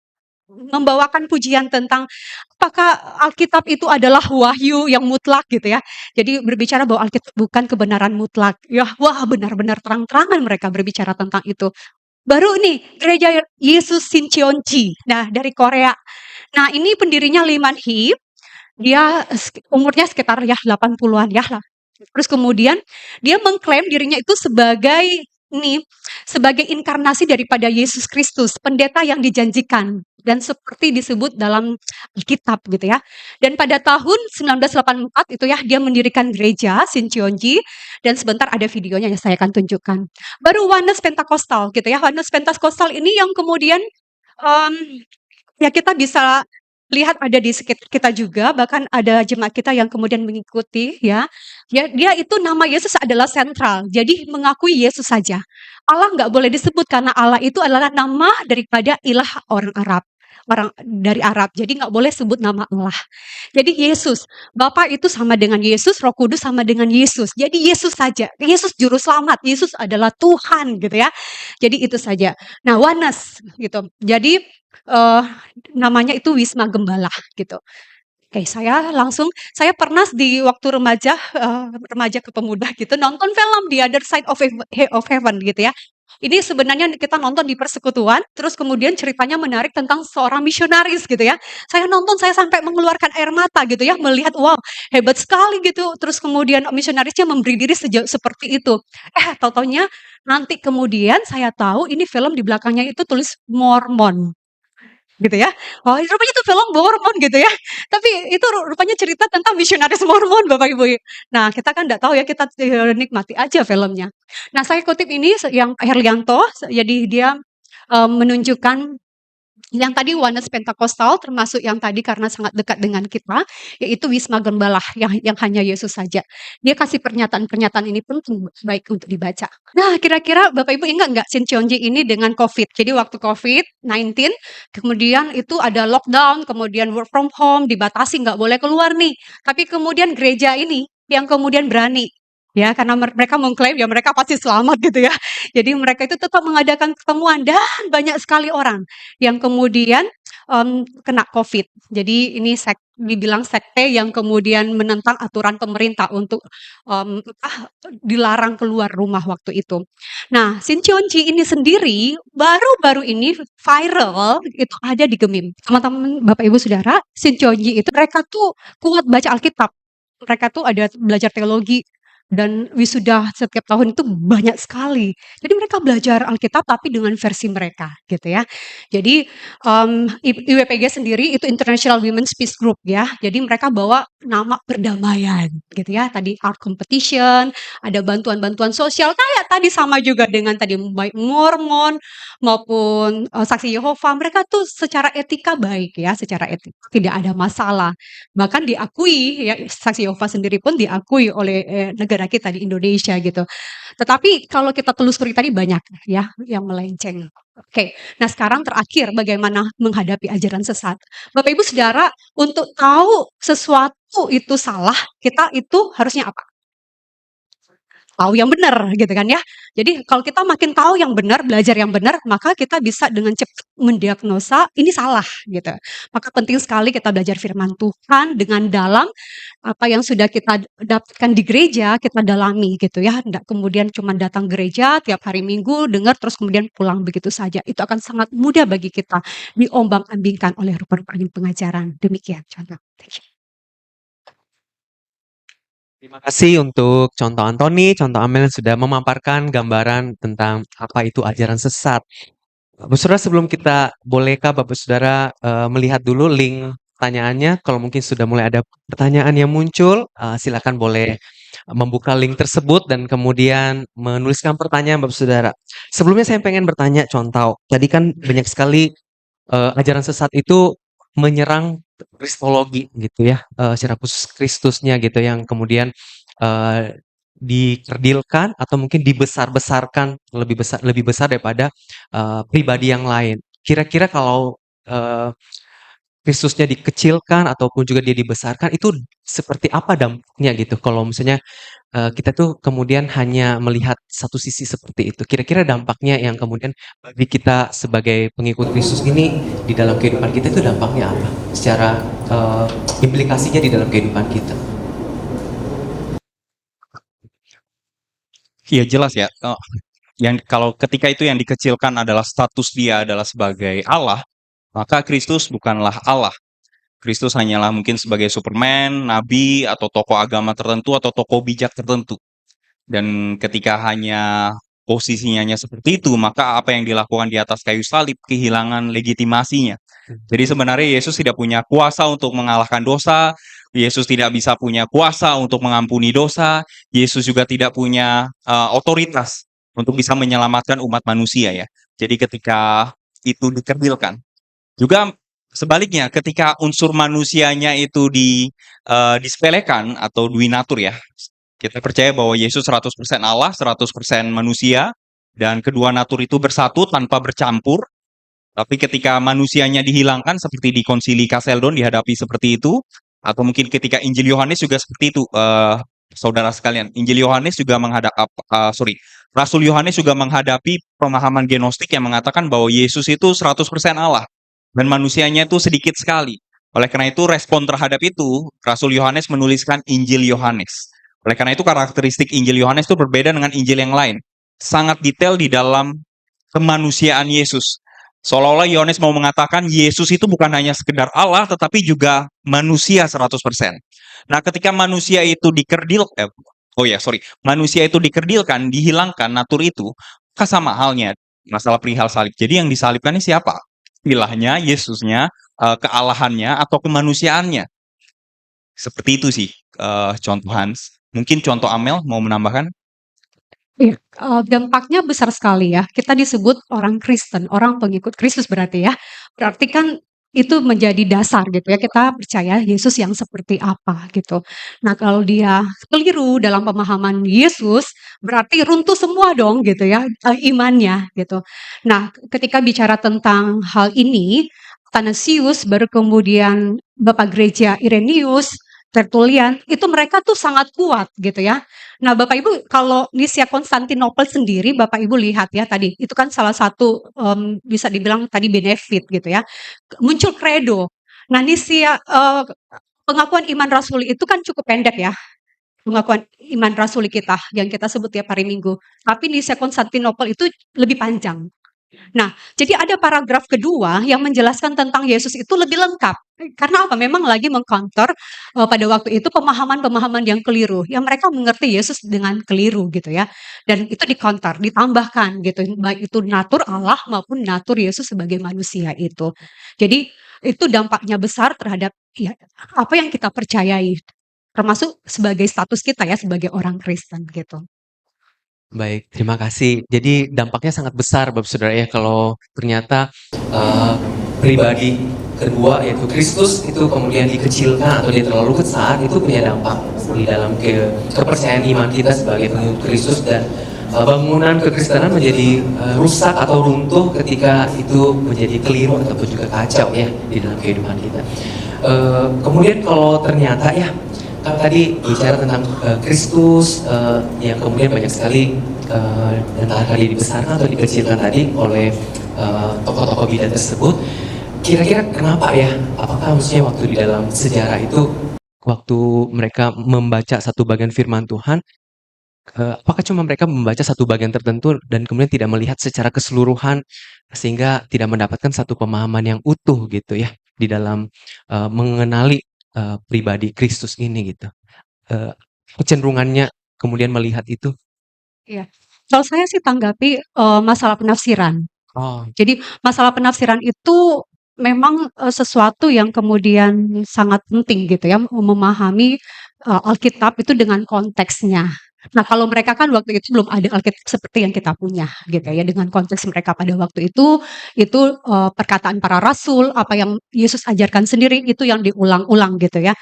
membawakan pujian tentang apakah Alkitab itu adalah wahyu yang mutlak gitu ya. Jadi berbicara bahwa Alkitab bukan kebenaran mutlak. Ya, wah benar-benar terang-terangan mereka berbicara tentang itu. Baru nih, Gereja Yesus Sincheonji. Nah, dari Korea. Nah, ini pendirinya Lee Man-hee. Dia umurnya sekitar ya 80-an ya lah. Terus kemudian dia mengklaim dirinya itu sebagai inkarnasi daripada Yesus Kristus, pendeta yang dijanjikan dan seperti disebut dalam Alkitab gitu ya. Dan pada tahun 1984 itu ya dia mendirikan gereja Sincheonji dan sebentar ada videonya yang saya akan tunjukkan. Baru Oneness Pentakostal gitu ya. Oneness Pentakostal ini yang kemudian ya kita bisa lihat ada di sekitar kita juga, bahkan ada jemaat kita yang kemudian mengikuti ya. Dia itu nama Yesus adalah sentral, jadi mengakui Yesus saja. Allah nggak boleh disebut karena Allah itu adalah nama daripada ilah orang Arab. orang dari Arab. Jadi nggak boleh sebut nama Allah. Jadi Yesus, Bapa itu sama dengan Yesus, Roh Kudus sama dengan Yesus. Jadi Yesus saja. Yesus juru selamat, Yesus adalah Tuhan gitu ya. Jadi itu saja. Nah, oneness gitu. Jadi eh, namanya itu Wisma Gembala gitu. Oke, saya pernah di waktu remaja ke pemuda gitu, nonton film The Other Side of Heaven gitu ya. Ini sebenarnya kita nonton di persekutuan, terus kemudian ceritanya menarik tentang seorang misionaris gitu ya. Saya nonton, saya sampai mengeluarkan air mata gitu ya, melihat wow, hebat sekali gitu. Terus kemudian misionarisnya memberi diri seperti itu. Tau-taunya nanti kemudian saya tahu ini film di belakangnya itu tulis Mormon. Gitu ya. Oh, rupanya itu film Mormon gitu ya. Tapi itu rupanya cerita tentang misionaris Mormon Bapak Ibu. Nah, kita kan nggak tahu ya, kita nikmati aja filmnya. Nah, saya kutip ini yang Herlianto, jadi dia menunjukkan yang tadi Oneness Pentakostal, termasuk yang tadi karena sangat dekat dengan kita, yaitu Wisma Gembala yang hanya Yesus saja. Dia kasih pernyataan-pernyataan ini penting, baik untuk dibaca. Nah, kira-kira Bapak Ibu ingat nggak Shincheonji ini dengan COVID? Jadi waktu COVID-19, kemudian itu ada lockdown, kemudian work from home, dibatasi, nggak boleh keluar nih. Tapi kemudian gereja ini yang kemudian berani, ya karena mereka mengklaim ya mereka pasti selamat gitu ya. Jadi mereka itu tetap mengadakan pertemuan dan banyak sekali orang yang kemudian kena COVID. Jadi ini dibilang sekte yang kemudian menentang aturan pemerintah untuk dilarang keluar rumah waktu itu. Nah, Shincheonji ini sendiri baru-baru ini viral itu ada di Gemim. Teman-teman, Bapak Ibu Saudara, Shincheonji itu mereka tuh kuat baca Alkitab. Mereka tuh ada belajar teologi dan wisuda setiap tahun itu banyak sekali. Jadi mereka belajar Alkitab tapi dengan versi mereka gitu ya. Jadi IWPG sendiri itu International Women's Peace Group ya. Jadi mereka bawa nama perdamaian gitu ya. Tadi art competition, ada bantuan-bantuan sosial kayak tadi sama juga dengan tadi baik Mormon maupun Saksi Yehova. Mereka tuh secara etika baik ya, secara etika tidak ada masalah. Bahkan diakui ya, Saksi Yehova sendiri pun diakui oleh negara kita di Indonesia gitu. Tetapi kalau kita telusuri tadi banyak ya yang melenceng. Oke, nah sekarang terakhir bagaimana menghadapi ajaran sesat. Bapak Ibu Saudara, untuk tahu sesuatu itu salah, kita itu harusnya apa? Tahu yang benar gitu kan ya. Jadi kalau kita makin tahu yang benar, belajar yang benar, maka kita bisa dengan cepat mendiagnosa ini salah gitu. Maka penting sekali kita belajar firman Tuhan dengan dalam apa yang sudah kita dapatkan di gereja, kita dalami gitu ya. Enggak kemudian cuma datang gereja tiap hari Minggu, dengar terus kemudian pulang begitu saja. Itu akan sangat mudah bagi kita diombang-ambingkan oleh rupa-rupa pengajaran. Demikian contoh. Thank you. Terima kasih untuk contoh Antoni, contoh Amel yang sudah memaparkan gambaran tentang apa itu ajaran sesat. Bapak Saudara, sebelum kita bolehkah Bapak Saudara melihat dulu link pertanyaannya? Kalau mungkin sudah mulai ada pertanyaan yang muncul, silakan boleh membuka link tersebut dan kemudian menuliskan pertanyaan Bapak Saudara. Sebelumnya saya pengen bertanya contoh. Tadi kan banyak sekali ajaran sesat itu menyerang kristologi gitu ya, secara khusus Kristusnya gitu yang kemudian dikerdilkan atau mungkin dibesar-besarkan lebih besar daripada pribadi yang lain. Kira-kira kalau Kristusnya dikecilkan ataupun juga dia dibesarkan itu seperti apa dampaknya gitu? Kalau misalnya kita tuh kemudian hanya melihat satu sisi seperti itu. Kira-kira dampaknya yang kemudian bagi kita sebagai pengikut Kristus ini di dalam kehidupan kita itu dampaknya apa? Secara implikasinya di dalam kehidupan kita. Iya jelas ya. Yang kalau ketika itu yang dikecilkan adalah status dia adalah sebagai Allah, maka Kristus bukanlah Allah. Kristus hanyalah mungkin sebagai Superman, nabi, atau tokoh agama tertentu, atau tokoh bijak tertentu. Dan ketika hanya posisinya hanya seperti itu, maka apa yang dilakukan di atas kayu salib kehilangan legitimasinya. Jadi sebenarnya Yesus tidak punya kuasa untuk mengalahkan dosa, Yesus tidak bisa punya kuasa untuk mengampuni dosa, Yesus juga tidak punya otoritas untuk bisa menyelamatkan umat manusia ya. Jadi ketika itu dikerdilkan, juga sebaliknya ketika unsur manusianya itu disepelekan atau duinatur ya. Kita percaya bahwa Yesus 100% Allah, 100% manusia, dan kedua natur itu bersatu tanpa bercampur. Tapi ketika manusianya dihilangkan seperti di Konsili Chalcedon dihadapi seperti itu, atau mungkin ketika Injil Yohanes juga seperti itu, saudara sekalian. Injil Yohanes juga Rasul Yohanes juga menghadapi pemahaman gnostik yang mengatakan bahwa Yesus itu 100% Allah dan manusianya itu sedikit sekali. Oleh karena itu respon terhadap itu, Rasul Yohanes menuliskan Injil Yohanes. Oleh karena itu karakteristik Injil Yohanes itu berbeda dengan Injil yang lain. Sangat detail di dalam kemanusiaan Yesus. Seolah-olah Yohanes mau mengatakan Yesus itu bukan hanya sekedar Allah, tetapi juga manusia 100%. Nah, ketika manusia itu manusia itu dikerdilkan, dihilangkan natur itu, maka sama halnya masalah perihal salib. Jadi yang disalibkan ini siapa? Ilahnya, Yesusnya, kealahannya, atau kemanusiaannya. Seperti itu sih, contoh Hans. Mungkin contoh Amel mau menambahkan? Iya, dampaknya besar sekali ya. Kita disebut orang Kristen, orang pengikut Kristus berarti ya. Berarti kan itu menjadi dasar gitu ya, kita percaya Yesus yang seperti apa gitu. Nah, kalau dia keliru dalam pemahaman Yesus, berarti runtuh semua dong gitu ya, imannya gitu. Nah, ketika bicara tentang hal ini, Athanasius, baru kemudian Bapak Gereja Irenaeus, Tertullian, itu mereka tuh sangat kuat gitu ya. Nah, Bapak Ibu, kalau Nisia Konstantinopel sendiri, Bapak Ibu lihat ya tadi, itu kan salah satu bisa dibilang tadi benefit gitu ya. Muncul kredo. Nah, Nisia pengakuan iman rasuli itu kan cukup pendek ya. Pengakuan iman rasuli kita yang kita sebut tiap hari Minggu. Tapi Nisia Konstantinopel itu lebih panjang. Nah, jadi ada paragraf kedua yang menjelaskan tentang Yesus itu lebih lengkap. Karena apa? Memang lagi mengcounter pada waktu itu pemahaman-pemahaman yang keliru. Yang mereka mengerti Yesus dengan keliru gitu ya. Dan itu di-counter, ditambahkan gitu. Baik itu natur Allah maupun natur Yesus sebagai manusia itu. Jadi itu dampaknya besar terhadap ya, apa yang kita percayai. Termasuk sebagai status kita ya sebagai orang Kristen gitu. Baik, terima kasih. Jadi dampaknya sangat besar Bapak Saudara ya kalau ternyata pribadi kedua yaitu Kristus itu kemudian dikecilkan atau dia terlalu besar, itu punya dampak di dalam kepercayaan iman kita sebagai pengikut Kristus, dan bangunan kekristenan menjadi rusak atau runtuh ketika itu menjadi keliru ataupun juga kacau ya di dalam kehidupan kita. Kemudian kalau ternyata ya, kalau tadi bicara tentang Kristus yang kemudian banyak sekali entah kali dibesarkan atau dikecilkan tadi oleh tokoh-tokoh bidah tersebut, kira-kira kenapa ya? Apakah maksudnya waktu di dalam sejarah itu, waktu mereka membaca satu bagian firman Tuhan, apakah cuma mereka membaca satu bagian tertentu dan kemudian tidak melihat secara keseluruhan sehingga tidak mendapatkan satu pemahaman yang utuh gitu ya di dalam mengenali pribadi Kristus ini gitu. Kecenderungannya kemudian melihat itu. Iya. Kalau saya sih tanggapi masalah penafsiran. Oh, Jadi masalah penafsiran itu memang sesuatu yang kemudian sangat penting gitu ya, memahami Alkitab itu dengan konteksnya. Nah, kalau mereka kan waktu itu belum ada Alkitab seperti yang kita punya gitu ya, dengan konteks mereka pada waktu itu perkataan para rasul, apa yang Yesus ajarkan sendiri itu yang diulang-ulang gitu ya.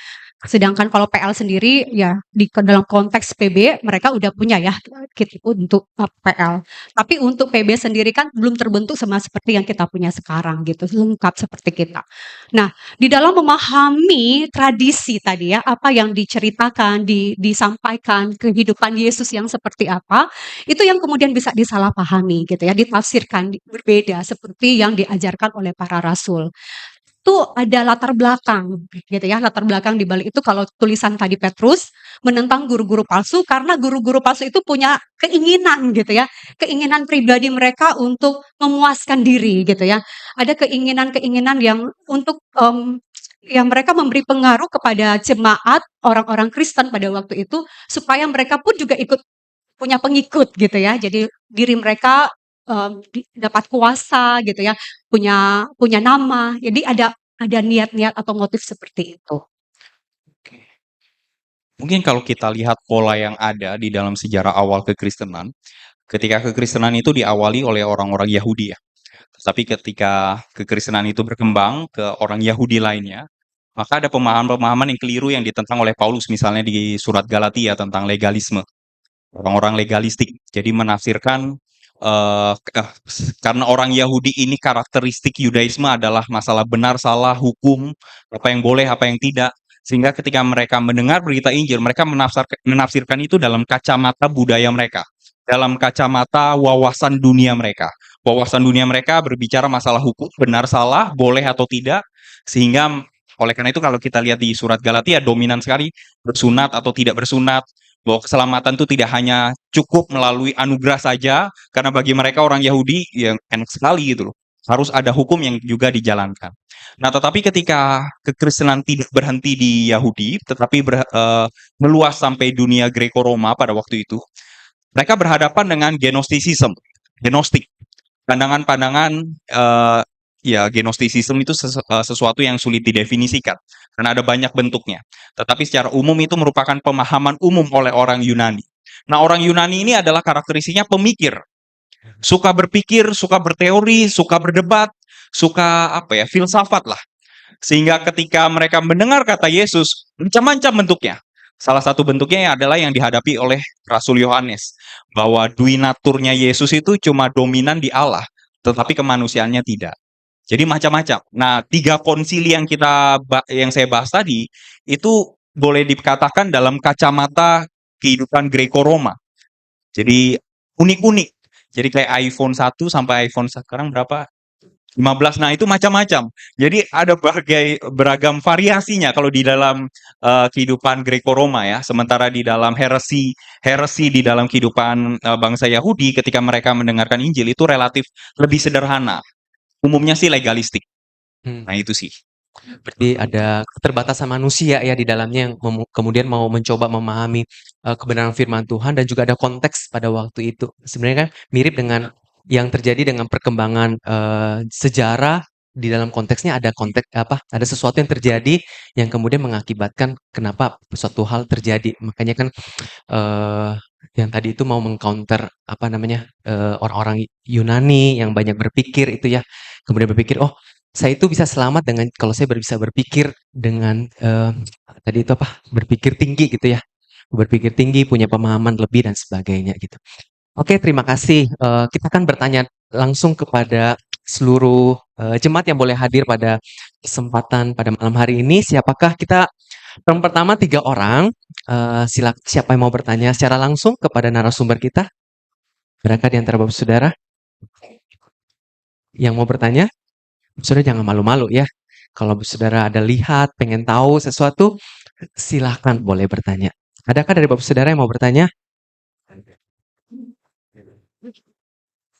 Sedangkan kalau PL sendiri ya dalam konteks PB mereka udah punya ya kit untuk PL. Tapi untuk PB sendiri kan belum terbentuk sama seperti yang kita punya sekarang gitu, lengkap seperti kita. Nah, di dalam memahami tradisi tadi ya, apa yang diceritakan, disampaikan kehidupan Yesus yang seperti apa, itu yang kemudian bisa disalahpahami gitu ya, ditafsirkan berbeda seperti yang diajarkan oleh para rasul. Itu ada latar belakang gitu ya, latar belakang di balik itu kalau tulisan tadi Petrus menentang guru-guru palsu karena guru-guru palsu itu punya keinginan gitu ya, keinginan pribadi mereka untuk memuaskan diri gitu ya. Ada keinginan-keinginan yang untuk yang mereka memberi pengaruh kepada jemaat orang-orang Kristen pada waktu itu supaya mereka pun juga ikut punya pengikut gitu ya. Jadi diri mereka dapat kuasa gitu ya, punya punya nama. Jadi ada niat-niat atau motif seperti itu. Mungkin kalau kita lihat pola yang ada di dalam sejarah awal kekristenan, ketika kekristenan itu diawali oleh orang-orang Yahudi ya. Tapi ketika kekristenan itu berkembang ke orang Yahudi lainnya, maka ada pemahaman-pemahaman yang keliru yang ditentang oleh Paulus, misalnya di surat Galatia tentang legalisme. Orang-orang legalistik, jadi menafsirkan karena orang Yahudi ini karakteristik Yudaisme adalah masalah benar salah, hukum, apa yang boleh, apa yang tidak. Sehingga ketika mereka mendengar berita Injil, mereka menafsirkan itu dalam kacamata budaya mereka, dalam kacamata wawasan dunia mereka. Wawasan dunia mereka berbicara masalah hukum, benar salah, boleh atau tidak, sehingga oleh karena itu kalau kita lihat di surat Galatia dominan sekali bersunat atau tidak bersunat, bahwa keselamatan itu tidak hanya cukup melalui anugerah saja, karena bagi mereka orang Yahudi yang enak sekali gitu loh. Harus ada hukum yang juga dijalankan. Nah, tetapi ketika kekristenan tidak berhenti di Yahudi, tetapi meluas sampai dunia Greco-Roma pada waktu itu, mereka berhadapan dengan Gnostisism, Gnostik, pandangan-pandangan ya Gnostisism itu sesuatu yang sulit didefinisikan karena ada banyak bentuknya. Tetapi secara umum itu merupakan pemahaman umum oleh orang Yunani. Nah, orang Yunani ini adalah karakteristiknya pemikir, suka berpikir, suka berteori, suka berdebat, suka apa ya, filsafat lah. Sehingga ketika mereka mendengar kata Yesus, macam-macam bentuknya. Salah satu bentuknya adalah yang dihadapi oleh Rasul Yohanes, bahwa dui naturnya Yesus itu cuma dominan di Allah, tetapi kemanusiaannya tidak. Jadi macam-macam. Nah, 3 konsili yang saya bahas tadi itu boleh dikatakan dalam kacamata kehidupan Greco-Roma. Jadi unik-unik. Jadi kayak iPhone 1 sampai iPhone sekarang berapa? 15. Nah, itu macam-macam. Jadi ada beragam variasinya kalau di dalam kehidupan Greco-Roma ya. Sementara di dalam heresi di dalam kehidupan bangsa Yahudi ketika mereka mendengarkan Injil itu relatif lebih sederhana. Umumnya sih legalistik. Hmm. Nah, itu sih. Berarti ada keterbatasan manusia ya di dalamnya yang kemudian mau mencoba memahami kebenaran firman Tuhan dan juga ada konteks pada waktu itu. Sebenarnya kan mirip dengan yang terjadi dengan perkembangan sejarah di dalam konteksnya ada konteks apa? Ada sesuatu yang terjadi yang kemudian mengakibatkan kenapa suatu hal terjadi. Makanya kan yang tadi itu mau mengcounter apa namanya orang-orang Yunani yang banyak berpikir itu ya, kemudian berpikir oh saya itu bisa selamat dengan kalau saya bisa berpikir dengan tadi itu apa berpikir tinggi gitu ya, berpikir tinggi punya pemahaman lebih dan sebagainya gitu. Oke terima kasih. Kita akan bertanya langsung kepada seluruh jemaat yang boleh hadir pada kesempatan pada malam hari ini. Siapakah kita? Yang pertama 3 orang. Siapa yang mau bertanya secara langsung kepada narasumber kita? Adakah di antara Bapak Saudara yang mau bertanya? Saudara jangan malu-malu ya. Kalau saudara ada lihat, pengen tahu sesuatu, silahkan boleh bertanya. Adakah dari Bapak Saudara yang mau bertanya?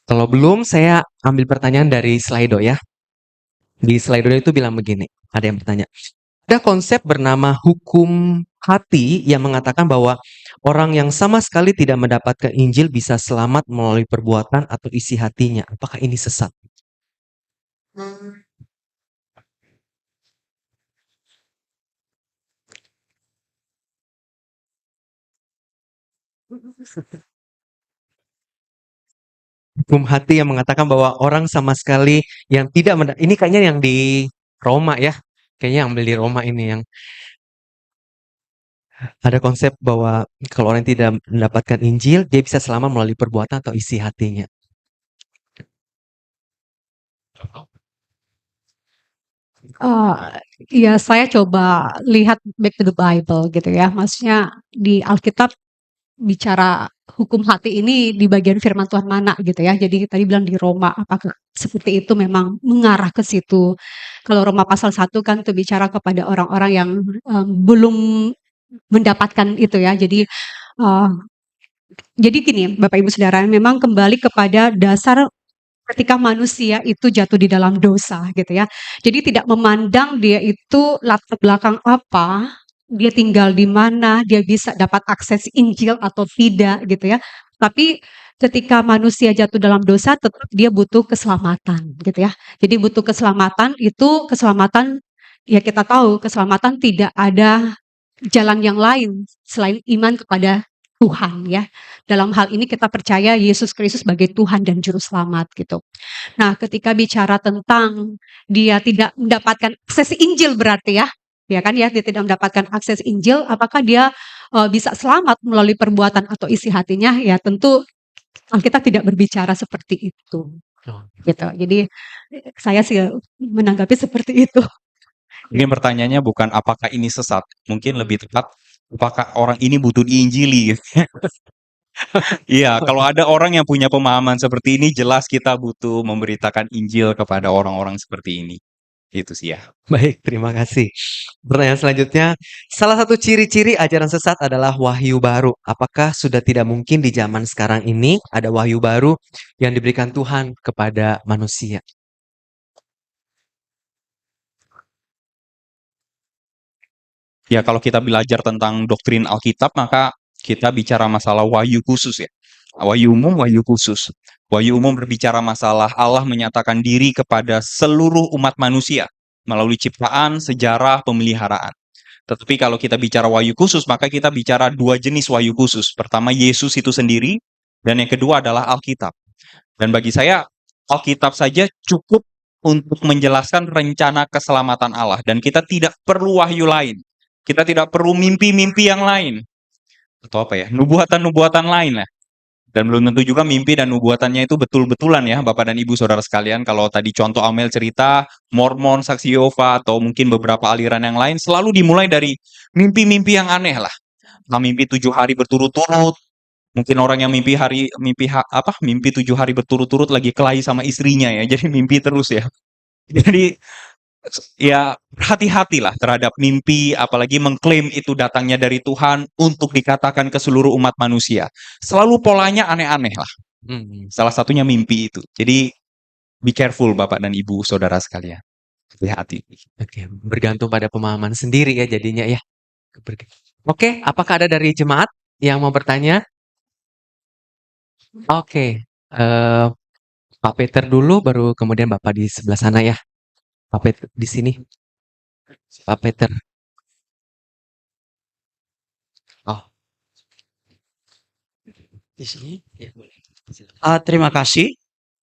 Kalau belum, saya ambil pertanyaan dari Slido ya. Di Slido itu bilang begini, ada yang bertanya. Ada konsep bernama hukum hati yang mengatakan bahwa orang yang sama sekali tidak mendapatkan Injil bisa selamat melalui perbuatan atau isi hatinya. Apakah ini sesat? Hukum hati yang mengatakan bahwa orang sama sekali yang tidak ini kayaknya yang di Roma ya. Kayaknya yang ambil di Roma ini yang ada konsep bahwa kalau orang yang tidak mendapatkan Injil, dia bisa selamat melalui perbuatan atau isi hatinya. Ya saya coba lihat back to the Bible gitu ya. Maksudnya di Alkitab bicara hukum hati ini di bagian firman Tuhan mana gitu ya. Jadi tadi bilang di Roma, apakah seperti itu memang mengarah ke situ. Kalau Roma pasal 1 kan itu bicara kepada orang-orang yang belum mendapatkan itu ya. Jadi gini Bapak Ibu Saudara, memang kembali kepada dasar ketika manusia itu jatuh di dalam dosa gitu ya. Jadi tidak memandang dia itu latar belakang apa, dia tinggal di mana, dia bisa dapat akses Injil atau tidak gitu ya. Tapi ketika manusia jatuh dalam dosa tetap dia butuh keselamatan gitu ya. Jadi butuh keselamatan itu keselamatan ya kita tahu keselamatan tidak ada jalan yang lain selain iman kepada Tuhan ya. Dalam hal ini kita percaya Yesus Kristus sebagai Tuhan dan Juru Selamat gitu. Nah, ketika bicara tentang dia tidak mendapatkan akses Injil berarti ya kan ya, dia tidak mendapatkan akses Injil, apakah dia bisa selamat melalui perbuatan atau isi hatinya? Ya tentu Alkitab tidak berbicara seperti itu, Oh. gitu. Jadi saya sih menanggapi seperti itu. Ini pertanyaannya bukan apakah ini sesat, mungkin lebih tepat apakah orang ini butuh diinjili gitu. Iya, kalau ada orang yang punya pemahaman seperti ini, jelas kita butuh memberitakan Injil kepada orang-orang seperti ini. Itu sih ya. Baik, terima kasih. Pertanyaan selanjutnya, salah satu ciri-ciri ajaran sesat adalah wahyu baru. Apakah sudah tidak mungkin di zaman sekarang ini ada wahyu baru yang diberikan Tuhan kepada manusia? Ya, kalau kita belajar tentang doktrin Alkitab, maka kita bicara masalah wahyu khusus ya. Wahyu umum, wahyu khusus. Wahyu umum berbicara masalah Allah menyatakan diri kepada seluruh umat manusia melalui ciptaan, sejarah, pemeliharaan. Tetapi kalau kita bicara wahyu khusus, maka kita bicara dua jenis wahyu khusus. Pertama, Yesus itu sendiri, dan yang kedua adalah Alkitab. Dan bagi saya, Alkitab saja cukup untuk menjelaskan rencana keselamatan Allah. Dan kita tidak perlu wahyu lain. Kita tidak perlu mimpi-mimpi yang lain. Atau apa ya, nubuatan-nubuatan lain lah. Dan belum tentu juga mimpi dan nubuatannya itu betul-betulan ya, Bapak dan Ibu Saudara sekalian. Kalau tadi contoh Amel cerita, Mormon, Saksi Yehova, atau mungkin beberapa aliran yang lain, selalu dimulai dari mimpi-mimpi yang aneh lah. Nah, mimpi 7 hari berturut-turut. Mungkin orang yang mimpi 7 hari berturut-turut lagi kelahi sama istrinya ya. Jadi mimpi terus ya. Jadi ya hati-hatilah terhadap mimpi, apalagi mengklaim itu datangnya dari Tuhan untuk dikatakan ke seluruh umat manusia. Selalu polanya aneh-aneh lah. Salah satunya mimpi itu. Jadi be careful Bapak dan Ibu Saudara sekalian. Hati-hati. Oke, bergantung pada pemahaman sendiri ya jadinya ya. Oke, apakah ada dari jemaat yang mau bertanya? Oke, Pak Peter dulu, baru kemudian Bapak di sebelah sana ya. Pak Peter di sini. Pak Peter. Oh, Di sini. ya boleh. Terima kasih.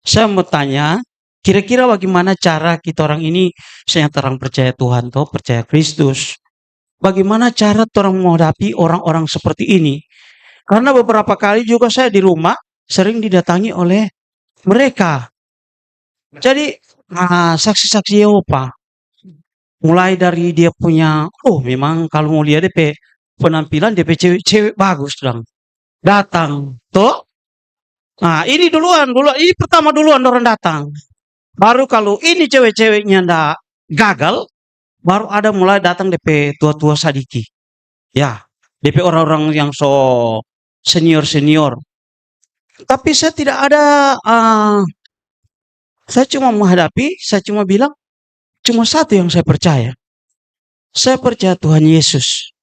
Saya mau tanya, kira-kira bagaimana cara kita orang ini, saya terang percaya Tuhan, toh percaya Kristus. Bagaimana cara orang menghadapi orang-orang seperti ini? Karena beberapa kali juga saya di rumah sering didatangi oleh mereka. Jadi saksi-saksi Yehova. Mulai dari dia punya, memang kalau mau lihat DP penampilan DP cewek-cewek bagus dong. Datang, toh. Nah, ini ini pertama duluan orang datang. Baru kalau ini cewek-ceweknya ndak gagal, baru ada mulai datang DP tua-tua sadiki. Ya, DP orang-orang yang so senior-senior. Tapi saya tidak ada, saya cuma menghadapi, saya cuma bilang, cuma satu yang saya percaya. Saya percaya Tuhan Yesus.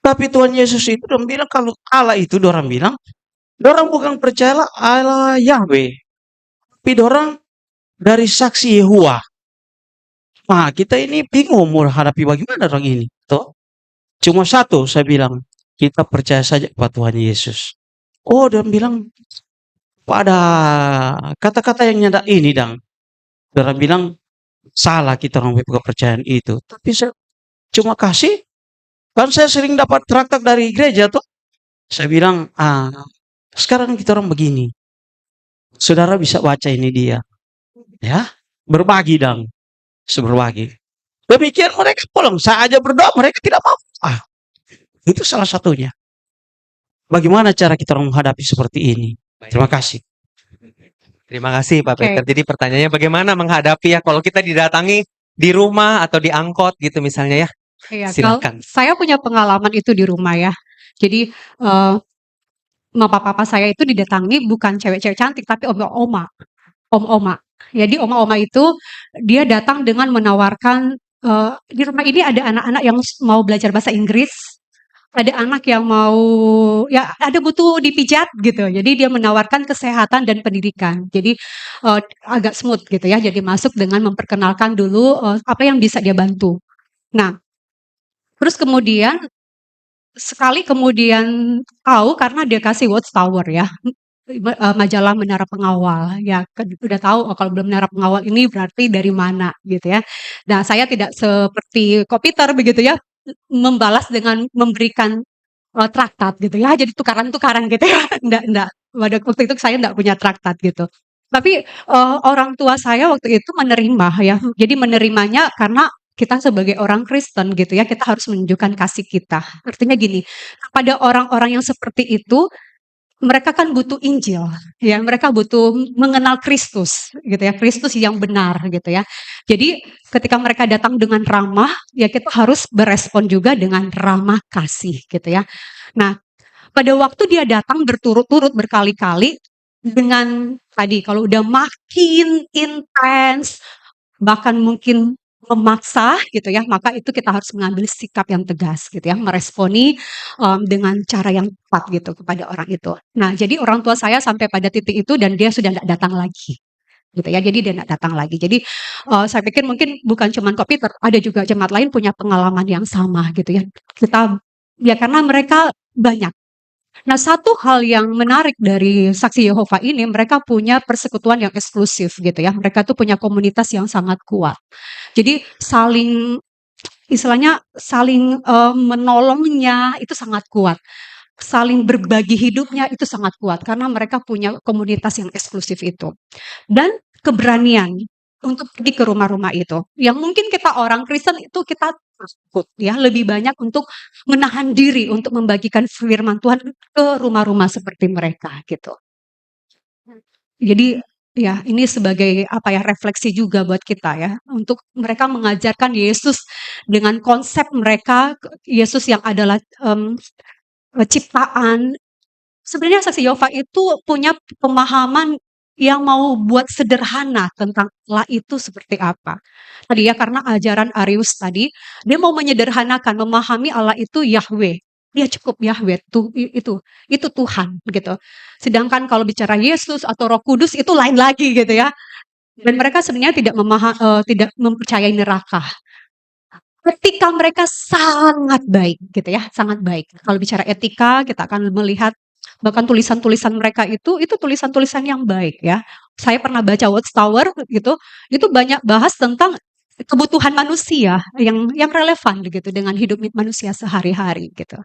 Tapi Tuhan Yesus itu orang bilang kalau Allah itu orang bilang, orang bukan percaya Allah Yahweh. Tapi orang dari saksi Yehuwa. Nah, kita ini bingung mau hadapi bagaimana orang ini. Toh? Cuma satu saya bilang, kita percaya saja kepada Tuhan Yesus. Oh, dia bilang, pada kata-kata yang nyata ini, Dang. Dia bilang, salah kita orang kepercayaan itu. Tapi saya cuma kasih, kan saya sering dapat traktat dari gereja tuh. Saya bilang, sekarang kita orang begini. Saudara bisa baca ini dia. Ya, berbagi, Dang. Berbagi. Demikian mereka pulang. Saya aja berdoa, mereka tidak mau. Itu salah satunya. Bagaimana cara kita orang menghadapi seperti ini? Terima kasih. Terima kasih Pak Oke. Peter. Jadi pertanyaannya bagaimana menghadapi ya kalau kita didatangi di rumah atau di angkot gitu misalnya ya. Iya, Silakan. saya punya pengalaman itu di rumah ya. Jadi mama papa saya itu didatangi bukan cewek-cewek cantik tapi om-oma. Jadi oma-oma itu dia datang dengan menawarkan di rumah ini ada anak-anak yang mau belajar bahasa Inggris, ada anak yang mau ya ada butuh dipijat gitu. Jadi dia menawarkan kesehatan dan pendidikan. Jadi agak smooth gitu ya. Jadi masuk dengan memperkenalkan dulu apa yang bisa dia bantu. Nah, terus kemudian sekali kemudian tahu karena dia kasih Watchtower ya, majalah Menara Pengawal ya, udah tahu kalau belum Menara Pengawal ini berarti dari mana gitu ya. Nah, saya tidak seperti Ko Peter begitu ya, membalas dengan memberikan traktat gitu ya, jadi tukaran-tukaran gitu ya. Enggak, pada waktu itu saya enggak punya traktat gitu. Tapi, orang tua saya waktu itu menerima ya, jadi menerimanya karena kita sebagai orang Kristen gitu ya, kita harus menunjukkan kasih kita. Artinya gini, kepada orang-orang yang seperti itu, mereka kan butuh Injil, ya, mereka butuh mengenal Kristus, gitu ya, Kristus yang benar, gitu ya. Jadi ketika mereka datang dengan ramah, ya kita harus berespon juga dengan ramah kasih, gitu ya. Nah, pada waktu dia datang berturut-turut berkali-kali dengan tadi kalau udah makin intens, bahkan mungkin memaksa gitu ya, maka itu kita harus mengambil sikap yang tegas gitu ya, meresponi, dengan cara yang tepat gitu kepada orang itu. Nah, jadi orang tua saya sampai pada titik itu dan dia sudah tidak datang lagi, gitu ya. Jadi dia tidak datang lagi. Jadi, saya pikir mungkin bukan cuman Kopiter, ada juga jemaat lain punya pengalaman yang sama gitu ya. Kita ya karena mereka banyak. Nah, satu hal yang menarik dari Saksi Yehova ini, mereka punya persekutuan yang eksklusif gitu ya. Mereka tuh punya komunitas yang sangat kuat. Jadi saling istilahnya saling, menolongnya itu sangat kuat. Saling berbagi hidupnya itu sangat kuat karena mereka punya komunitas yang eksklusif itu. Dan keberanian untuk pergi ke rumah-rumah itu. Yang mungkin kita orang Kristen itu kita takut ya, lebih banyak untuk menahan diri untuk membagikan firman Tuhan ke rumah-rumah seperti mereka gitu. Jadi ya ini sebagai apa ya, refleksi juga buat kita ya, untuk mereka mengajarkan Yesus dengan konsep mereka, Yesus yang adalah, ciptaan. Sebenarnya Saksi Yehova itu punya pemahaman yang mau buat sederhana tentang Allah itu seperti apa. Tadi ya karena ajaran Arius tadi, dia mau menyederhanakan, memahami Allah itu Yahweh. Dia cukup Yahweh itu Tuhan gitu. Sedangkan kalau bicara Yesus atau Roh Kudus itu lain lagi gitu ya. Dan mereka sebenarnya tidak mempercayai neraka. Etika mereka sangat baik gitu ya, sangat baik. Kalau bicara etika, kita akan melihat bahkan tulisan-tulisan mereka itu tulisan-tulisan yang baik ya. Saya pernah baca Watchtower gitu, itu banyak bahas tentang kebutuhan manusia yang relevan gitu dengan hidup manusia sehari-hari gitu.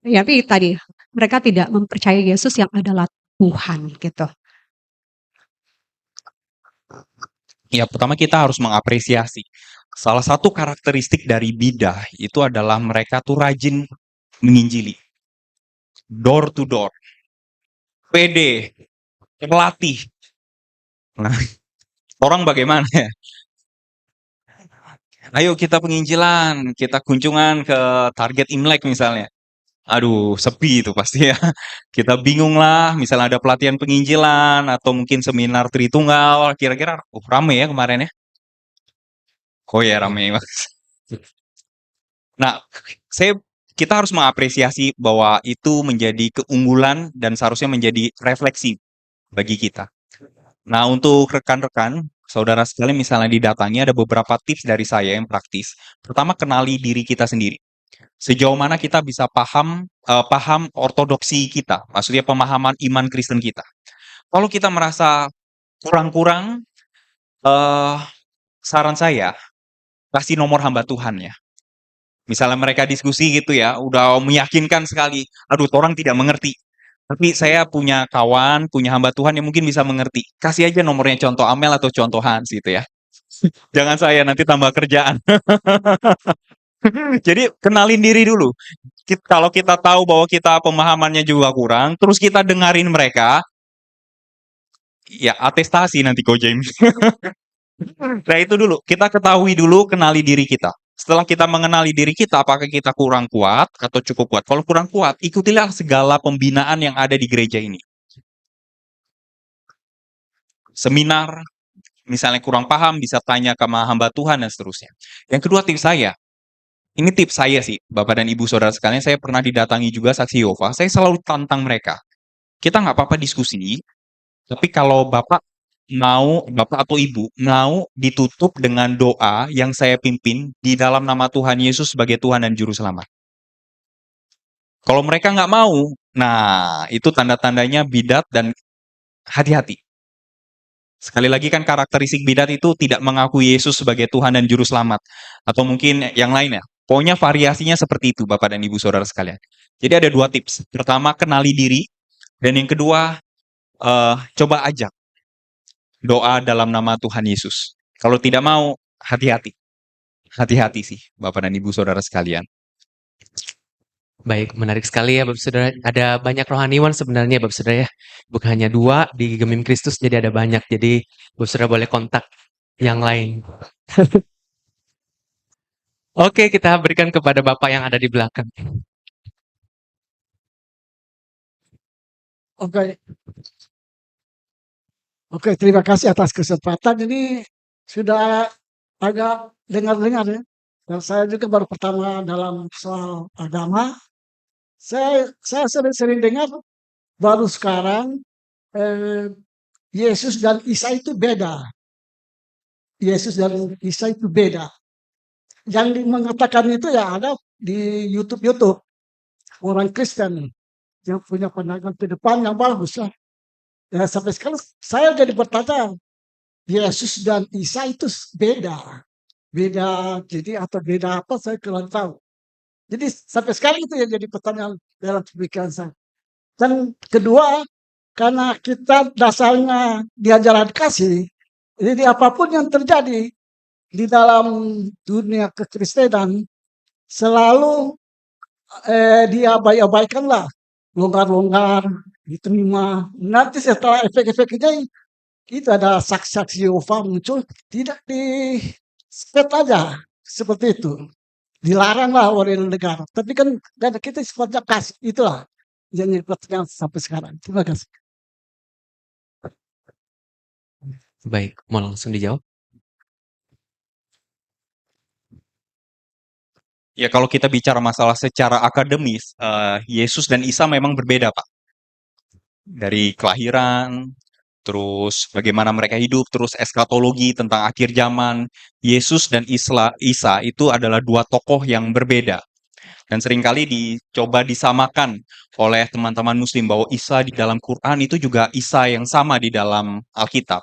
Ya, tapi tadi mereka tidak mempercayai Yesus yang adalah Tuhan gitu. Ya, pertama kita harus mengapresiasi. Salah satu karakteristik dari bidah itu adalah mereka tuh rajin menginjili. Door to door. Pede. Terlatih. Nah, orang bagaimana ya? Ayo kita penginjilan, kita kunjungan ke target Imlek misalnya. Aduh, sepi itu pasti ya. Kita bingung lah, misalnya ada pelatihan penginjilan atau mungkin seminar Tritunggal, kira-kira rame ya kemarin ya? Oh ya rame. Nah, kita harus mengapresiasi bahwa itu menjadi keunggulan dan seharusnya menjadi refleksi bagi kita. Nah, untuk rekan-rekan, saudara sekalian misalnya didatangi ada beberapa tips dari saya yang praktis. Pertama, kenali diri kita sendiri. Sejauh mana kita bisa paham ortodoksi kita, maksudnya pemahaman iman Kristen kita. Kalau kita merasa kurang-kurang, eh, saran saya kasih nomor hamba Tuhan ya. Misalnya mereka diskusi gitu ya, udah meyakinkan sekali. Aduh, orang tidak mengerti. Tapi saya punya kawan, punya hamba Tuhan yang mungkin bisa mengerti. Kasih aja nomornya contoh Amel atau contoh Hans gitu ya. Jangan saya nanti tambah kerjaan. Jadi kenalin diri dulu. Kalau kita tahu bahwa kita pemahamannya juga kurang, terus kita dengarin mereka, ya atestasi nanti Ko James. Nah itu dulu, kita ketahui dulu, kenali diri kita. Setelah kita mengenali diri kita, apakah kita kurang kuat atau cukup kuat? Kalau kurang kuat, ikutilah segala pembinaan yang ada di gereja ini. Seminar, misalnya kurang paham, bisa tanya ke hamba Tuhan dan seterusnya. Yang kedua tips saya, ini tips saya sih, Bapak dan Ibu Saudara sekalian, saya pernah didatangi juga Saksi Yehova, saya selalu tantang mereka. Kita nggak apa-apa diskusi, tapi kalau Bapak atau Ibu mau ditutup dengan doa yang saya pimpin di dalam nama Tuhan Yesus sebagai Tuhan dan Juru Selamat. Kalau mereka nggak mau, nah itu tanda-tandanya bidat dan hati-hati. Sekali lagi kan karakteristik bidat itu tidak mengakui Yesus sebagai Tuhan dan Juru Selamat. Atau mungkin yang lainnya, Pokoknya variasinya seperti itu, Bapak dan Ibu Saudara sekalian. Jadi ada 2 tips. Pertama, kenali diri. Dan yang kedua, coba ajak doa dalam nama Tuhan Yesus. Kalau tidak mau, hati-hati. Hati-hati sih, Bapak dan Ibu Saudara sekalian. Baik, menarik sekali ya Bapak Saudara. Ada banyak rohaniwan sebenarnya Bapak Saudara ya. Bukan hanya 2 di Gemim Kristus, jadi ada banyak. Jadi Bapak Saudara boleh kontak yang lain. Oke, kita berikan kepada Bapak yang ada di belakang. Oke, oke, terima kasih atas kesempatan. Ini sudah agak dengar-dengar ya. Dan saya juga baru pertama dalam soal agama. Saya sering-sering dengar baru sekarang eh, Yesus dan Isa itu beda. Yesus dan Isa itu beda. Yang mengatakan itu ya ada di YouTube orang Kristen yang punya pandangan ke depan yang bagus lah. Ya, sampai sekarang saya jadi bertanya, Yesus dan Isa itu beda. Beda jadi atau beda apa saya kurang tahu. Jadi sampai sekarang itu yang jadi pertanyaan dalam pemikiran saya. Dan kedua, karena kita dasarnya diajaran kasih, jadi apapun yang terjadi di dalam dunia kekristenan selalu diabai-abaikanlah, longgar-longgar, diterima. Nanti setelah efek-efeknya itu ada saksi-saksi Yehova muncul, tidak di set aja seperti itu. Dilaranglah oleh negara. Tapi kan dan kita sifatnya kasih, itulah yang jadi pertanyaan sampai sekarang. Terima kasih. Baik, mau langsung dijawab? Ya kalau kita bicara masalah secara akademis, Yesus dan Isa memang berbeda, Pak. Dari kelahiran, terus bagaimana mereka hidup, terus eskatologi tentang akhir zaman. Yesus dan Isa itu adalah 2 tokoh yang berbeda. Dan seringkali dicoba disamakan oleh teman-teman muslim bahwa Isa di dalam Quran itu juga Isa yang sama di dalam Alkitab.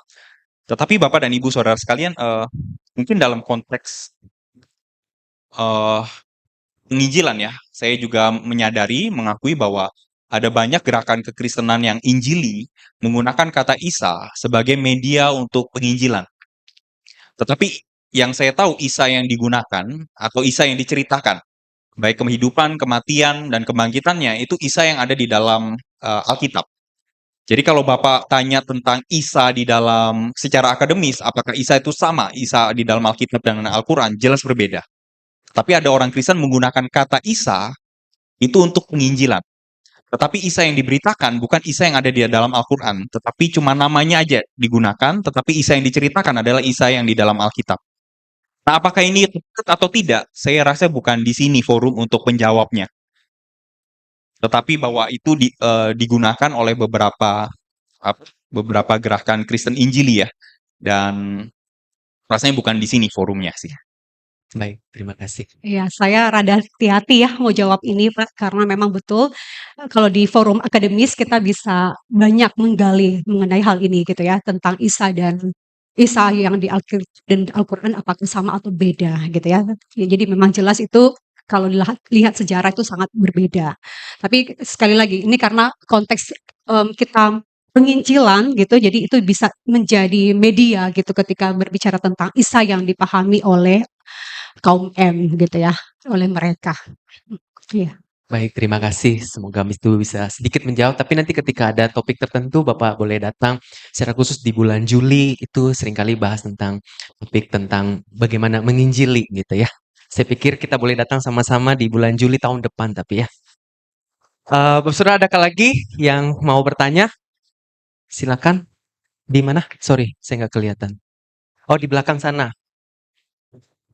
Tetapi Bapak dan Ibu Saudara sekalian, mungkin dalam konteks eh, penginjilan ya, saya juga menyadari, mengakui bahwa ada banyak gerakan kekristenan yang injili menggunakan kata Isa sebagai media untuk penginjilan. Tetapi yang saya tahu Isa yang digunakan atau Isa yang diceritakan, baik kehidupan, kematian, dan kebangkitannya, itu Isa yang ada di dalam Alkitab. Jadi kalau Bapak tanya tentang Isa di dalam secara akademis, apakah Isa itu sama Isa di dalam Alkitab dengan Al-Quran? Jelas berbeda. Tapi ada orang Kristen menggunakan kata Isa itu untuk penginjilan. Tetapi Isa yang diberitakan bukan Isa yang ada di dalam Al-Quran, tetapi cuma namanya aja digunakan, tetapi Isa yang diceritakan adalah Isa yang di dalam Alkitab. Nah, apakah ini tepat atau tidak? Saya rasa bukan di sini forum untuk menjawabnya. Tetapi bahwa itu digunakan oleh beberapa gerakan Kristen Injili ya. Dan rasanya bukan di sini forumnya sih. Baik, terima kasih. Iya, saya rada hati-hati ya mau jawab ini, Pak, karena memang betul kalau di forum akademis kita bisa banyak menggali mengenai hal ini gitu ya, tentang Isa yang di dan Al-Quran apakah sama atau beda gitu ya. Ya, jadi memang jelas itu kalau lihat sejarah itu sangat berbeda. Tapi sekali lagi ini karena konteks kita penginjilan gitu, jadi itu bisa menjadi media gitu ketika berbicara tentang Isa yang dipahami oleh kaum M gitu ya, oleh mereka. Iya. Baik, terima kasih. Semoga itu bisa sedikit menjawab. Tapi nanti ketika ada topik tertentu, Bapak boleh datang. Secara khusus di bulan Juli itu seringkali bahas tentang topik tentang bagaimana menginjili gitu ya. Saya pikir kita boleh datang sama-sama di bulan Juli tahun depan tapi ya. Bapak Saudara, adakah lagi yang mau bertanya? Silakan. Di mana? Sorry, saya nggak kelihatan. Oh, di belakang sana.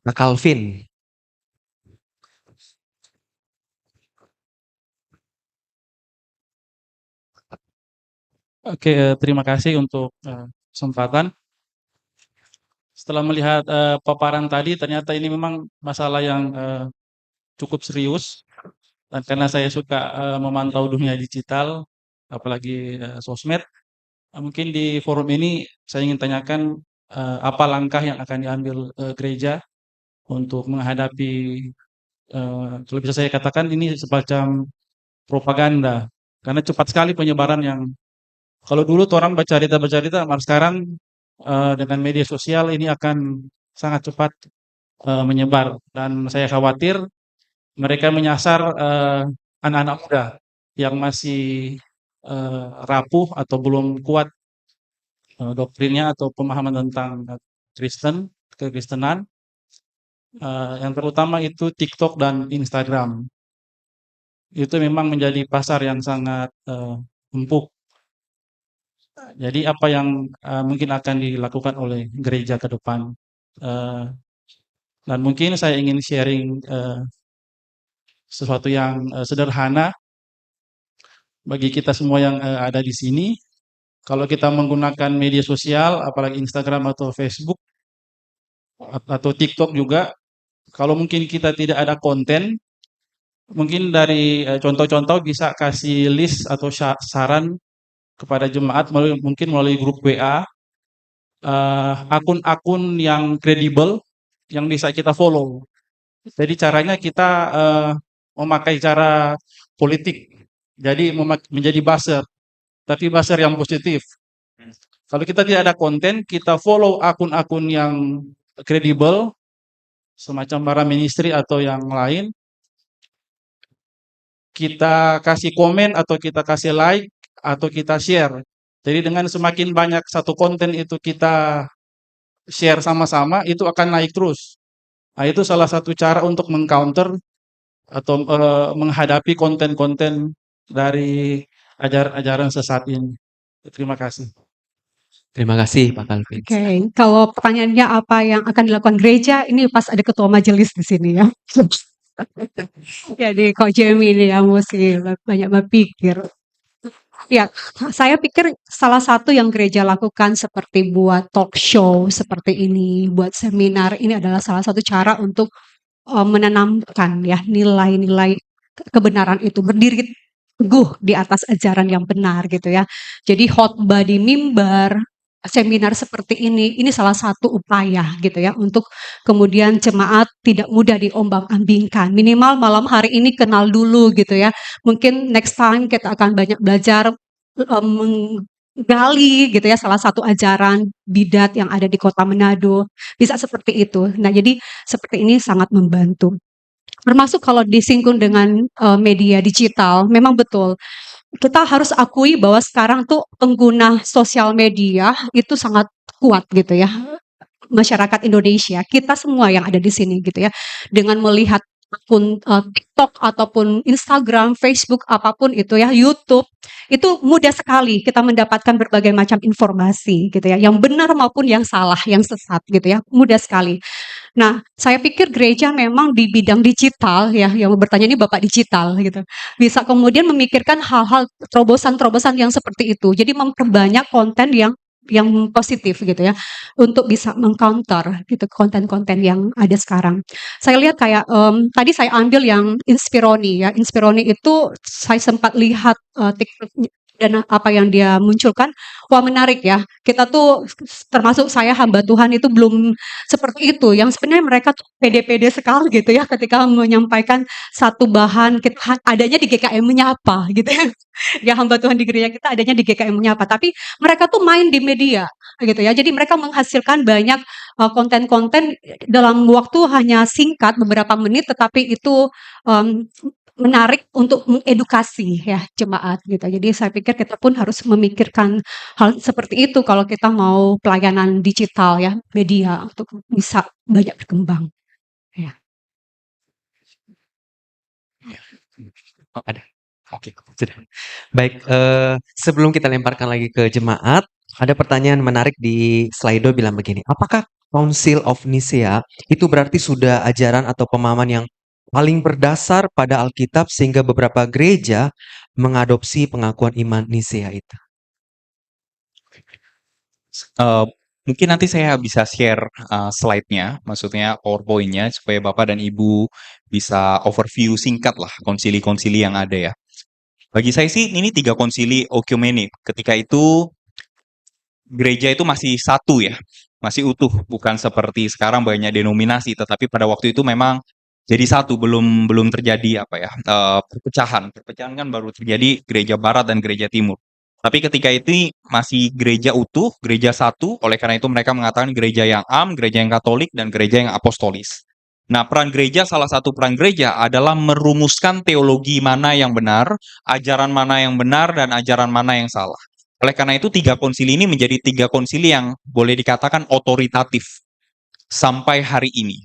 Pak Calvin. Oke, terima kasih untuk kesempatan. Setelah melihat paparan tadi, ternyata ini memang masalah yang cukup serius. Dan karena saya suka memantau dunia digital, apalagi sosmed, mungkin di forum ini saya ingin tanyakan apa langkah yang akan diambil gereja untuk menghadapi kalau bisa saya katakan ini semacam propaganda. Karena cepat sekali penyebaran yang kalau dulu tuh orang baca berita, malah sekarang dengan media sosial ini akan sangat cepat menyebar. Dan saya khawatir mereka menyasar anak-anak muda yang masih rapuh atau belum kuat doktrinnya atau pemahaman tentang kekristenan, yang terutama itu TikTok dan Instagram. Itu memang menjadi pasar yang sangat empuk. Jadi apa yang mungkin akan dilakukan oleh gereja ke depan, eee, dan mungkin saya ingin sharing sesuatu yang sederhana bagi kita semua yang ada di sini. Kalau kita menggunakan media sosial, apalagi Instagram atau Facebook atau TikTok juga, kalau mungkin kita tidak ada konten, mungkin dari contoh-contoh bisa kasih list atau saran kepada jemaat mungkin melalui grup WA, akun-akun yang kredibel yang bisa kita follow. Jadi caranya kita memakai cara politik. Jadi menjadi buzzer, tapi buzzer yang positif. Kalau kita tidak ada konten, kita follow akun-akun yang kredibel, semacam para ministry atau yang lain. Kita kasih komen atau kita kasih like atau kita share. Jadi dengan semakin banyak satu konten itu kita share sama-sama, itu akan naik terus. Nah, itu salah satu cara untuk meng-counter atau menghadapi konten-konten dari ajaran sesat ini. Terima kasih. Terima kasih Pak Calvin. Oke, kalau pertanyaannya apa yang akan dilakukan gereja, ini pas ada ketua majelis di sini ya. Jadi kok Jamie ini yang mesti banyak berpikir. Ya, saya pikir salah satu yang gereja lakukan seperti buat talk show seperti ini, buat seminar, ini adalah salah satu cara untuk menanamkan ya nilai-nilai kebenaran itu, berdiri teguh di atas ajaran yang benar gitu ya. Jadi khotbah di mimbar, seminar seperti ini salah satu upaya gitu ya untuk kemudian jemaat tidak mudah diombang-ambingkan. Minimal malam hari ini kenal dulu gitu ya. Mungkin next time kita akan banyak belajar menggali gitu ya salah satu ajaran bidat yang ada di kota Manado. Bisa seperti itu. Nah, jadi seperti ini sangat membantu. Termasuk kalau disinggung dengan media digital, memang betul. Kita harus akui bahwa sekarang tuh pengguna sosial media itu sangat kuat gitu ya. Masyarakat Indonesia, kita semua yang ada di sini gitu ya, dengan melihat akun TikTok ataupun Instagram, Facebook, apapun itu ya, YouTube, itu mudah sekali kita mendapatkan berbagai macam informasi gitu ya, yang benar maupun yang salah, yang sesat gitu ya, mudah sekali. Nah, saya pikir gereja memang di bidang digital ya, yang bertanya ini Bapak digital gitu. Bisa kemudian memikirkan hal-hal terobosan-terobosan yang seperti itu. Jadi memperbanyak konten yang positif gitu ya, untuk bisa meng-counter gitu konten-konten yang ada sekarang. Saya lihat kayak tadi saya ambil yang Inspironi ya. Inspironi itu saya sempat lihat TikTok dan apa yang dia munculkan, wah menarik ya. Kita tuh termasuk saya hamba Tuhan itu belum seperti itu, yang sebenarnya mereka tuh pede-pede sekali gitu ya ketika menyampaikan satu bahan adanya di GKM Menyapa gitu ya. Ya hamba Tuhan di gereja kita adanya di GKM Menyapa, tapi mereka tuh main di media gitu ya. Jadi mereka menghasilkan banyak konten-konten dalam waktu hanya singkat beberapa menit, tetapi itu menarik untuk mengedukasi ya jemaat gitu. Jadi saya pikir kita pun harus memikirkan hal seperti itu kalau kita mau pelayanan digital ya, media untuk bisa banyak berkembang. Ya. Oh, ada. Oke, sudah. Baik, sebelum kita lemparkan lagi ke jemaat, ada pertanyaan menarik di Slido bilang begini, apakah Council of Nicea itu berarti sudah ajaran atau pemahaman yang paling berdasar pada Alkitab sehingga beberapa gereja mengadopsi pengakuan iman Nicea itu? Mungkin nanti saya bisa share slide-nya, maksudnya PowerPoint-nya supaya Bapak dan Ibu bisa overview singkat lah konsili-konsili yang ada ya. Bagi saya sih ini 3 konsili Oikumene. Ketika itu gereja itu masih satu ya, masih utuh, bukan seperti sekarang banyak denominasi, tetapi pada waktu itu memang jadi satu, belum terjadi apa ya, perpecahan. Perpecahan kan baru terjadi gereja barat dan gereja timur. Tapi ketika itu masih gereja utuh, gereja satu, oleh karena itu mereka mengatakan gereja yang gereja yang katolik, dan gereja yang apostolis. Nah, salah satu peran gereja adalah merumuskan teologi mana yang benar, ajaran mana yang benar, dan ajaran mana yang salah. Oleh karena itu, 3 konsili ini menjadi 3 konsili yang boleh dikatakan otoritatif sampai hari ini.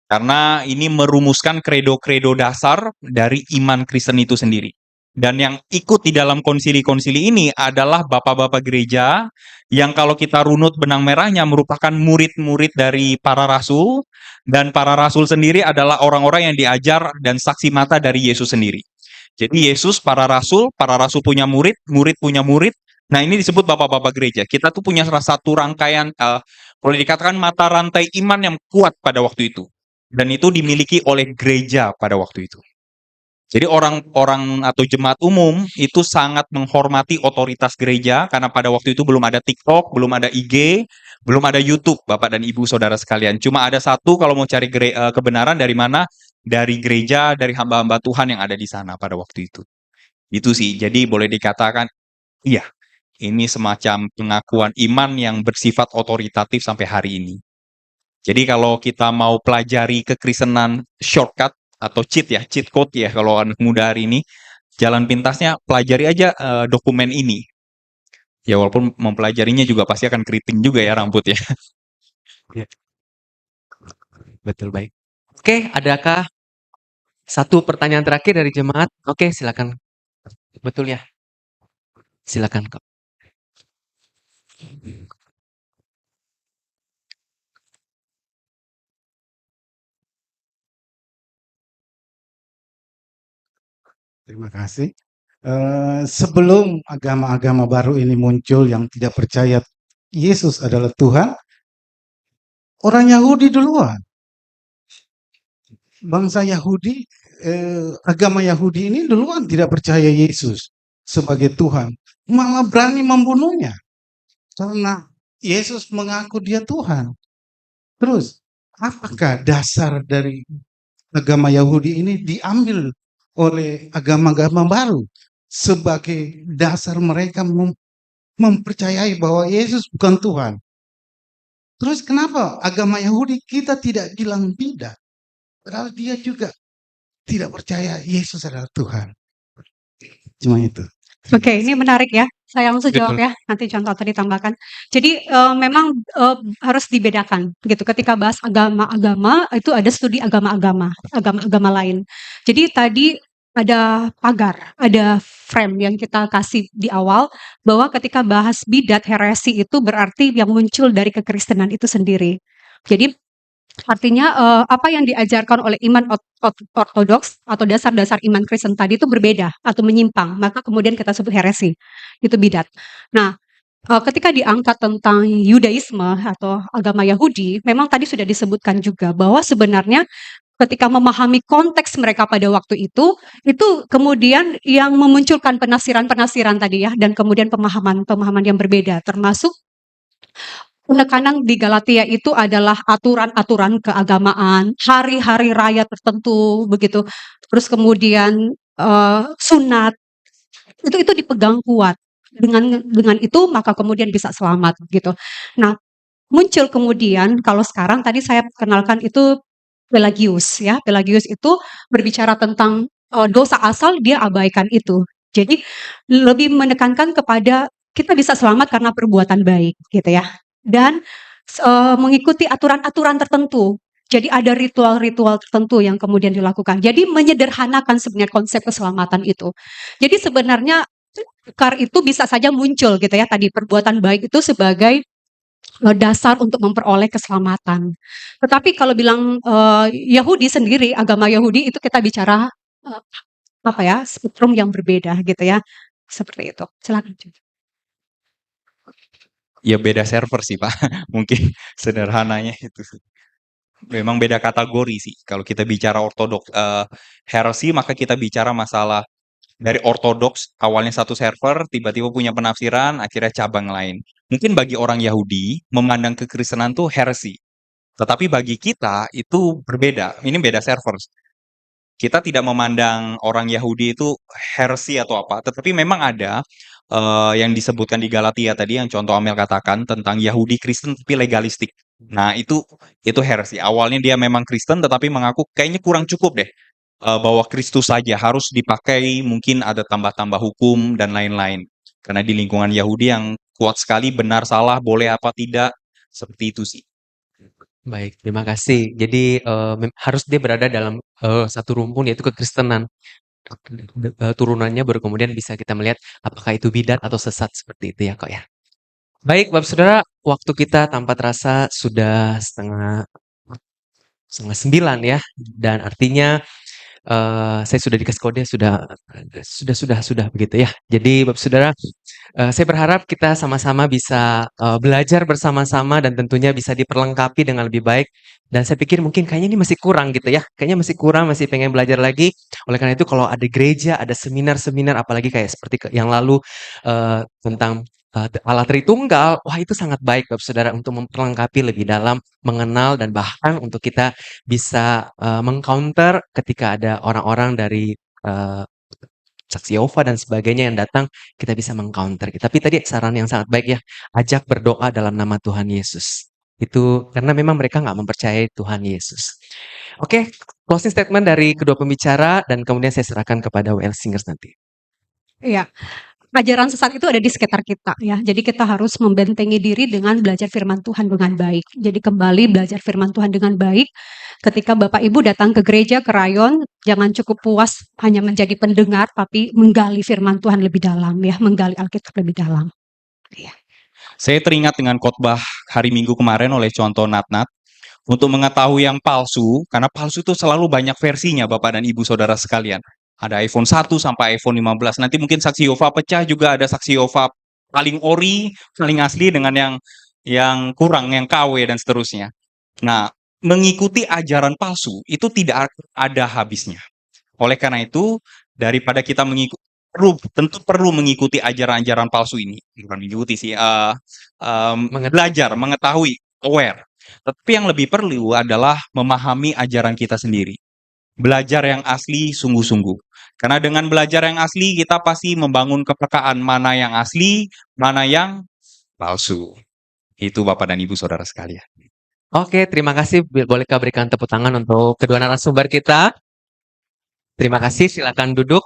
Karena ini merumuskan kredo-kredo dasar dari iman Kristen itu sendiri. Dan yang ikut di dalam konsili-konsili ini adalah bapak-bapak gereja yang kalau kita runut benang merahnya merupakan murid-murid dari para rasul, dan para rasul sendiri adalah orang-orang yang diajar dan saksi mata dari Yesus sendiri. Jadi Yesus, para rasul punya murid, murid punya murid. Nah, ini disebut bapak-bapak gereja. Kita tuh punya salah satu rangkaian, boleh dikatakan mata rantai iman yang kuat pada waktu itu. Dan itu dimiliki oleh gereja pada waktu itu. Jadi orang-orang atau jemaat umum itu sangat menghormati otoritas gereja karena pada waktu itu belum ada TikTok, belum ada IG, belum ada YouTube, Bapak dan Ibu Saudara sekalian. Cuma ada satu kalau mau cari kebenaran dari mana? Dari gereja, dari hamba-hamba Tuhan yang ada di sana pada waktu itu. Itu sih. Jadi boleh dikatakan iya, ini semacam pengakuan iman yang bersifat otoritatif sampai hari ini. Jadi kalau kita mau pelajari kekristenan shortcut atau cheat code ya kalau anak muda hari ini, jalan pintasnya pelajari aja dokumen ini. Ya walaupun mempelajarinya juga pasti akan keriting juga ya rambut ya. Ya, betul, baik. Oke, adakah satu pertanyaan terakhir dari jemaat? Oke, silakan. Betul ya? Silakan kok. Terima kasih. Sebelum agama-agama baru ini muncul yang tidak percaya Yesus adalah Tuhan, orang Yahudi duluan. Bangsa Yahudi, agama Yahudi ini duluan tidak percaya Yesus sebagai Tuhan. Malah berani membunuhnya. Karena Yesus mengaku dia Tuhan. Terus, apakah dasar dari agama Yahudi ini diambil oleh agama-agama baru sebagai dasar mereka mempercayai bahwa Yesus bukan Tuhan? Terus kenapa agama Yahudi kita tidak bilang beda? Padahal dia juga tidak percaya Yesus adalah Tuhan. Cuma itu. Oke, ini menarik ya. Saya langsung jawab Betul. ya, nanti contoh tadi tambahkan. Jadi, memang, harus dibedakan gitu, ketika bahas agama-agama, itu ada studi agama-agama lain. Jadi tadi ada pagar, ada frame yang kita kasih di awal, bahwa ketika bahas bidat, heresi itu berarti yang muncul dari kekristenan itu sendiri. Jadi artinya, apa yang diajarkan oleh iman ortodoks atau dasar-dasar iman Kristen tadi itu berbeda atau menyimpang, maka kemudian kita sebut heresi, itu bidat. Nah, ketika diangkat tentang Yudaisme atau agama Yahudi, memang tadi sudah disebutkan juga bahwa sebenarnya ketika memahami konteks mereka pada waktu itu kemudian yang memunculkan penafsiran-penafsiran tadi ya, dan kemudian pemahaman-pemahaman yang berbeda, termasuk penekanan di Galatia itu adalah aturan-aturan keagamaan, hari-hari raya tertentu begitu. Terus kemudian, sunat, itu dipegang kuat. Dengan itu maka kemudian bisa selamat gitu. Nah, muncul kemudian kalau sekarang tadi saya kenalkan itu Pelagius ya. Pelagius itu berbicara tentang, dosa asal dia abaikan itu. Jadi lebih menekankan kepada kita bisa selamat karena perbuatan baik gitu ya. Dan, mengikuti aturan-aturan tertentu. Jadi ada ritual-ritual tertentu yang kemudian dilakukan. Jadi menyederhanakan sebenarnya konsep keselamatan itu. Jadi sebenarnya akar itu bisa saja muncul gitu ya tadi, perbuatan baik itu sebagai, dasar untuk memperoleh keselamatan. Tetapi kalau bilang, Yahudi sendiri, agama Yahudi itu kita bicara, eee, apa ya, spektrum yang berbeda gitu ya, seperti itu. Silakan. Ya beda server sih Pak, mungkin sederhananya itu sih. Memang beda kategori sih. Kalau kita bicara ortodoks heresi, maka kita bicara masalah dari ortodoks awalnya satu server, tiba-tiba punya penafsiran, akhirnya cabang lain. Mungkin bagi orang Yahudi memandang kekristenan tuh heresi. Tetapi bagi kita itu berbeda. Ini beda server. Kita tidak memandang orang Yahudi itu heresi atau apa, tetapi memang ada yang disebutkan di Galatia tadi yang contoh Amel katakan tentang Yahudi Kristen tapi legalistik. Nah, itu heresi. Awalnya dia memang Kristen tetapi mengaku kayaknya kurang cukup deh. Bahwa Kristus saja harus dipakai, mungkin ada tambah-tambah hukum dan lain-lain. Karena di lingkungan Yahudi yang kuat sekali benar salah, boleh apa tidak, seperti itu sih. Baik, terima kasih. Jadi harus dia berada dalam satu rumpun yaitu kekristenan. Turunannya baru kemudian bisa kita melihat apakah itu bidat atau sesat seperti itu ya kok ya. Baik, Bapak Saudara, waktu kita tanpa terasa sudah setengah 9 ya, dan artinya saya sudah dikasih kode sudah begitu ya. Jadi Bapak Saudara, saya berharap kita sama-sama bisa belajar bersama-sama dan tentunya bisa diperlengkapi dengan lebih baik. Dan saya pikir mungkin kayaknya ini masih kurang gitu ya. Kayaknya masih kurang, masih pengen belajar lagi. Oleh karena itu kalau ada gereja, ada seminar-seminar, apalagi kayak seperti yang lalu tentang Allah Tritunggal, wah itu sangat baik Bapak Saudara untuk memperlengkapi lebih dalam, mengenal dan bahkan untuk kita bisa meng-counter ketika ada orang-orang dari Saksi Yehova dan sebagainya yang datang, kita bisa meng-counter. Tapi tadi saran yang sangat baik ya, ajak berdoa dalam nama Tuhan Yesus. Itu karena memang mereka nggak mempercayai Tuhan Yesus. Oke, closing statement dari kedua pembicara dan kemudian saya serahkan kepada WL Singers nanti. Iya. Ajaran sesat itu ada di sekitar kita ya. Jadi kita harus membentengi diri dengan belajar firman Tuhan dengan baik. Jadi kembali belajar firman Tuhan dengan baik. Ketika Bapak Ibu datang ke gereja, ke rayon, jangan cukup puas hanya menjadi pendengar, tapi menggali firman Tuhan lebih dalam ya, menggali Alkitab lebih dalam. Iya. Saya teringat dengan khotbah hari Minggu kemarin oleh contoh Natnat. Untuk mengetahui yang palsu, karena palsu itu selalu banyak versinya Bapak dan Ibu Saudara sekalian. Ada iPhone 1 sampai iPhone 15. Nanti mungkin saksi Yehova pecah juga ada saksi Yehova paling ori, paling asli dengan yang kurang, yang KW dan seterusnya. Nah, mengikuti ajaran palsu itu tidak ada habisnya. Oleh karena itu, daripada kita tentu perlu mengikuti ajaran-ajaran palsu ini. Bukan mengikuti sih, belajar, mengetahui, aware. Tapi yang lebih perlu adalah memahami ajaran kita sendiri. Belajar yang asli sungguh-sungguh. Karena dengan belajar yang asli, kita pasti membangun kepekaan mana yang asli, mana yang palsu. Itu Bapak dan Ibu Saudara sekalian. Oke, terima kasih. Bolehkah berikan tepuk tangan untuk kedua narasumber kita? Terima kasih, silakan duduk.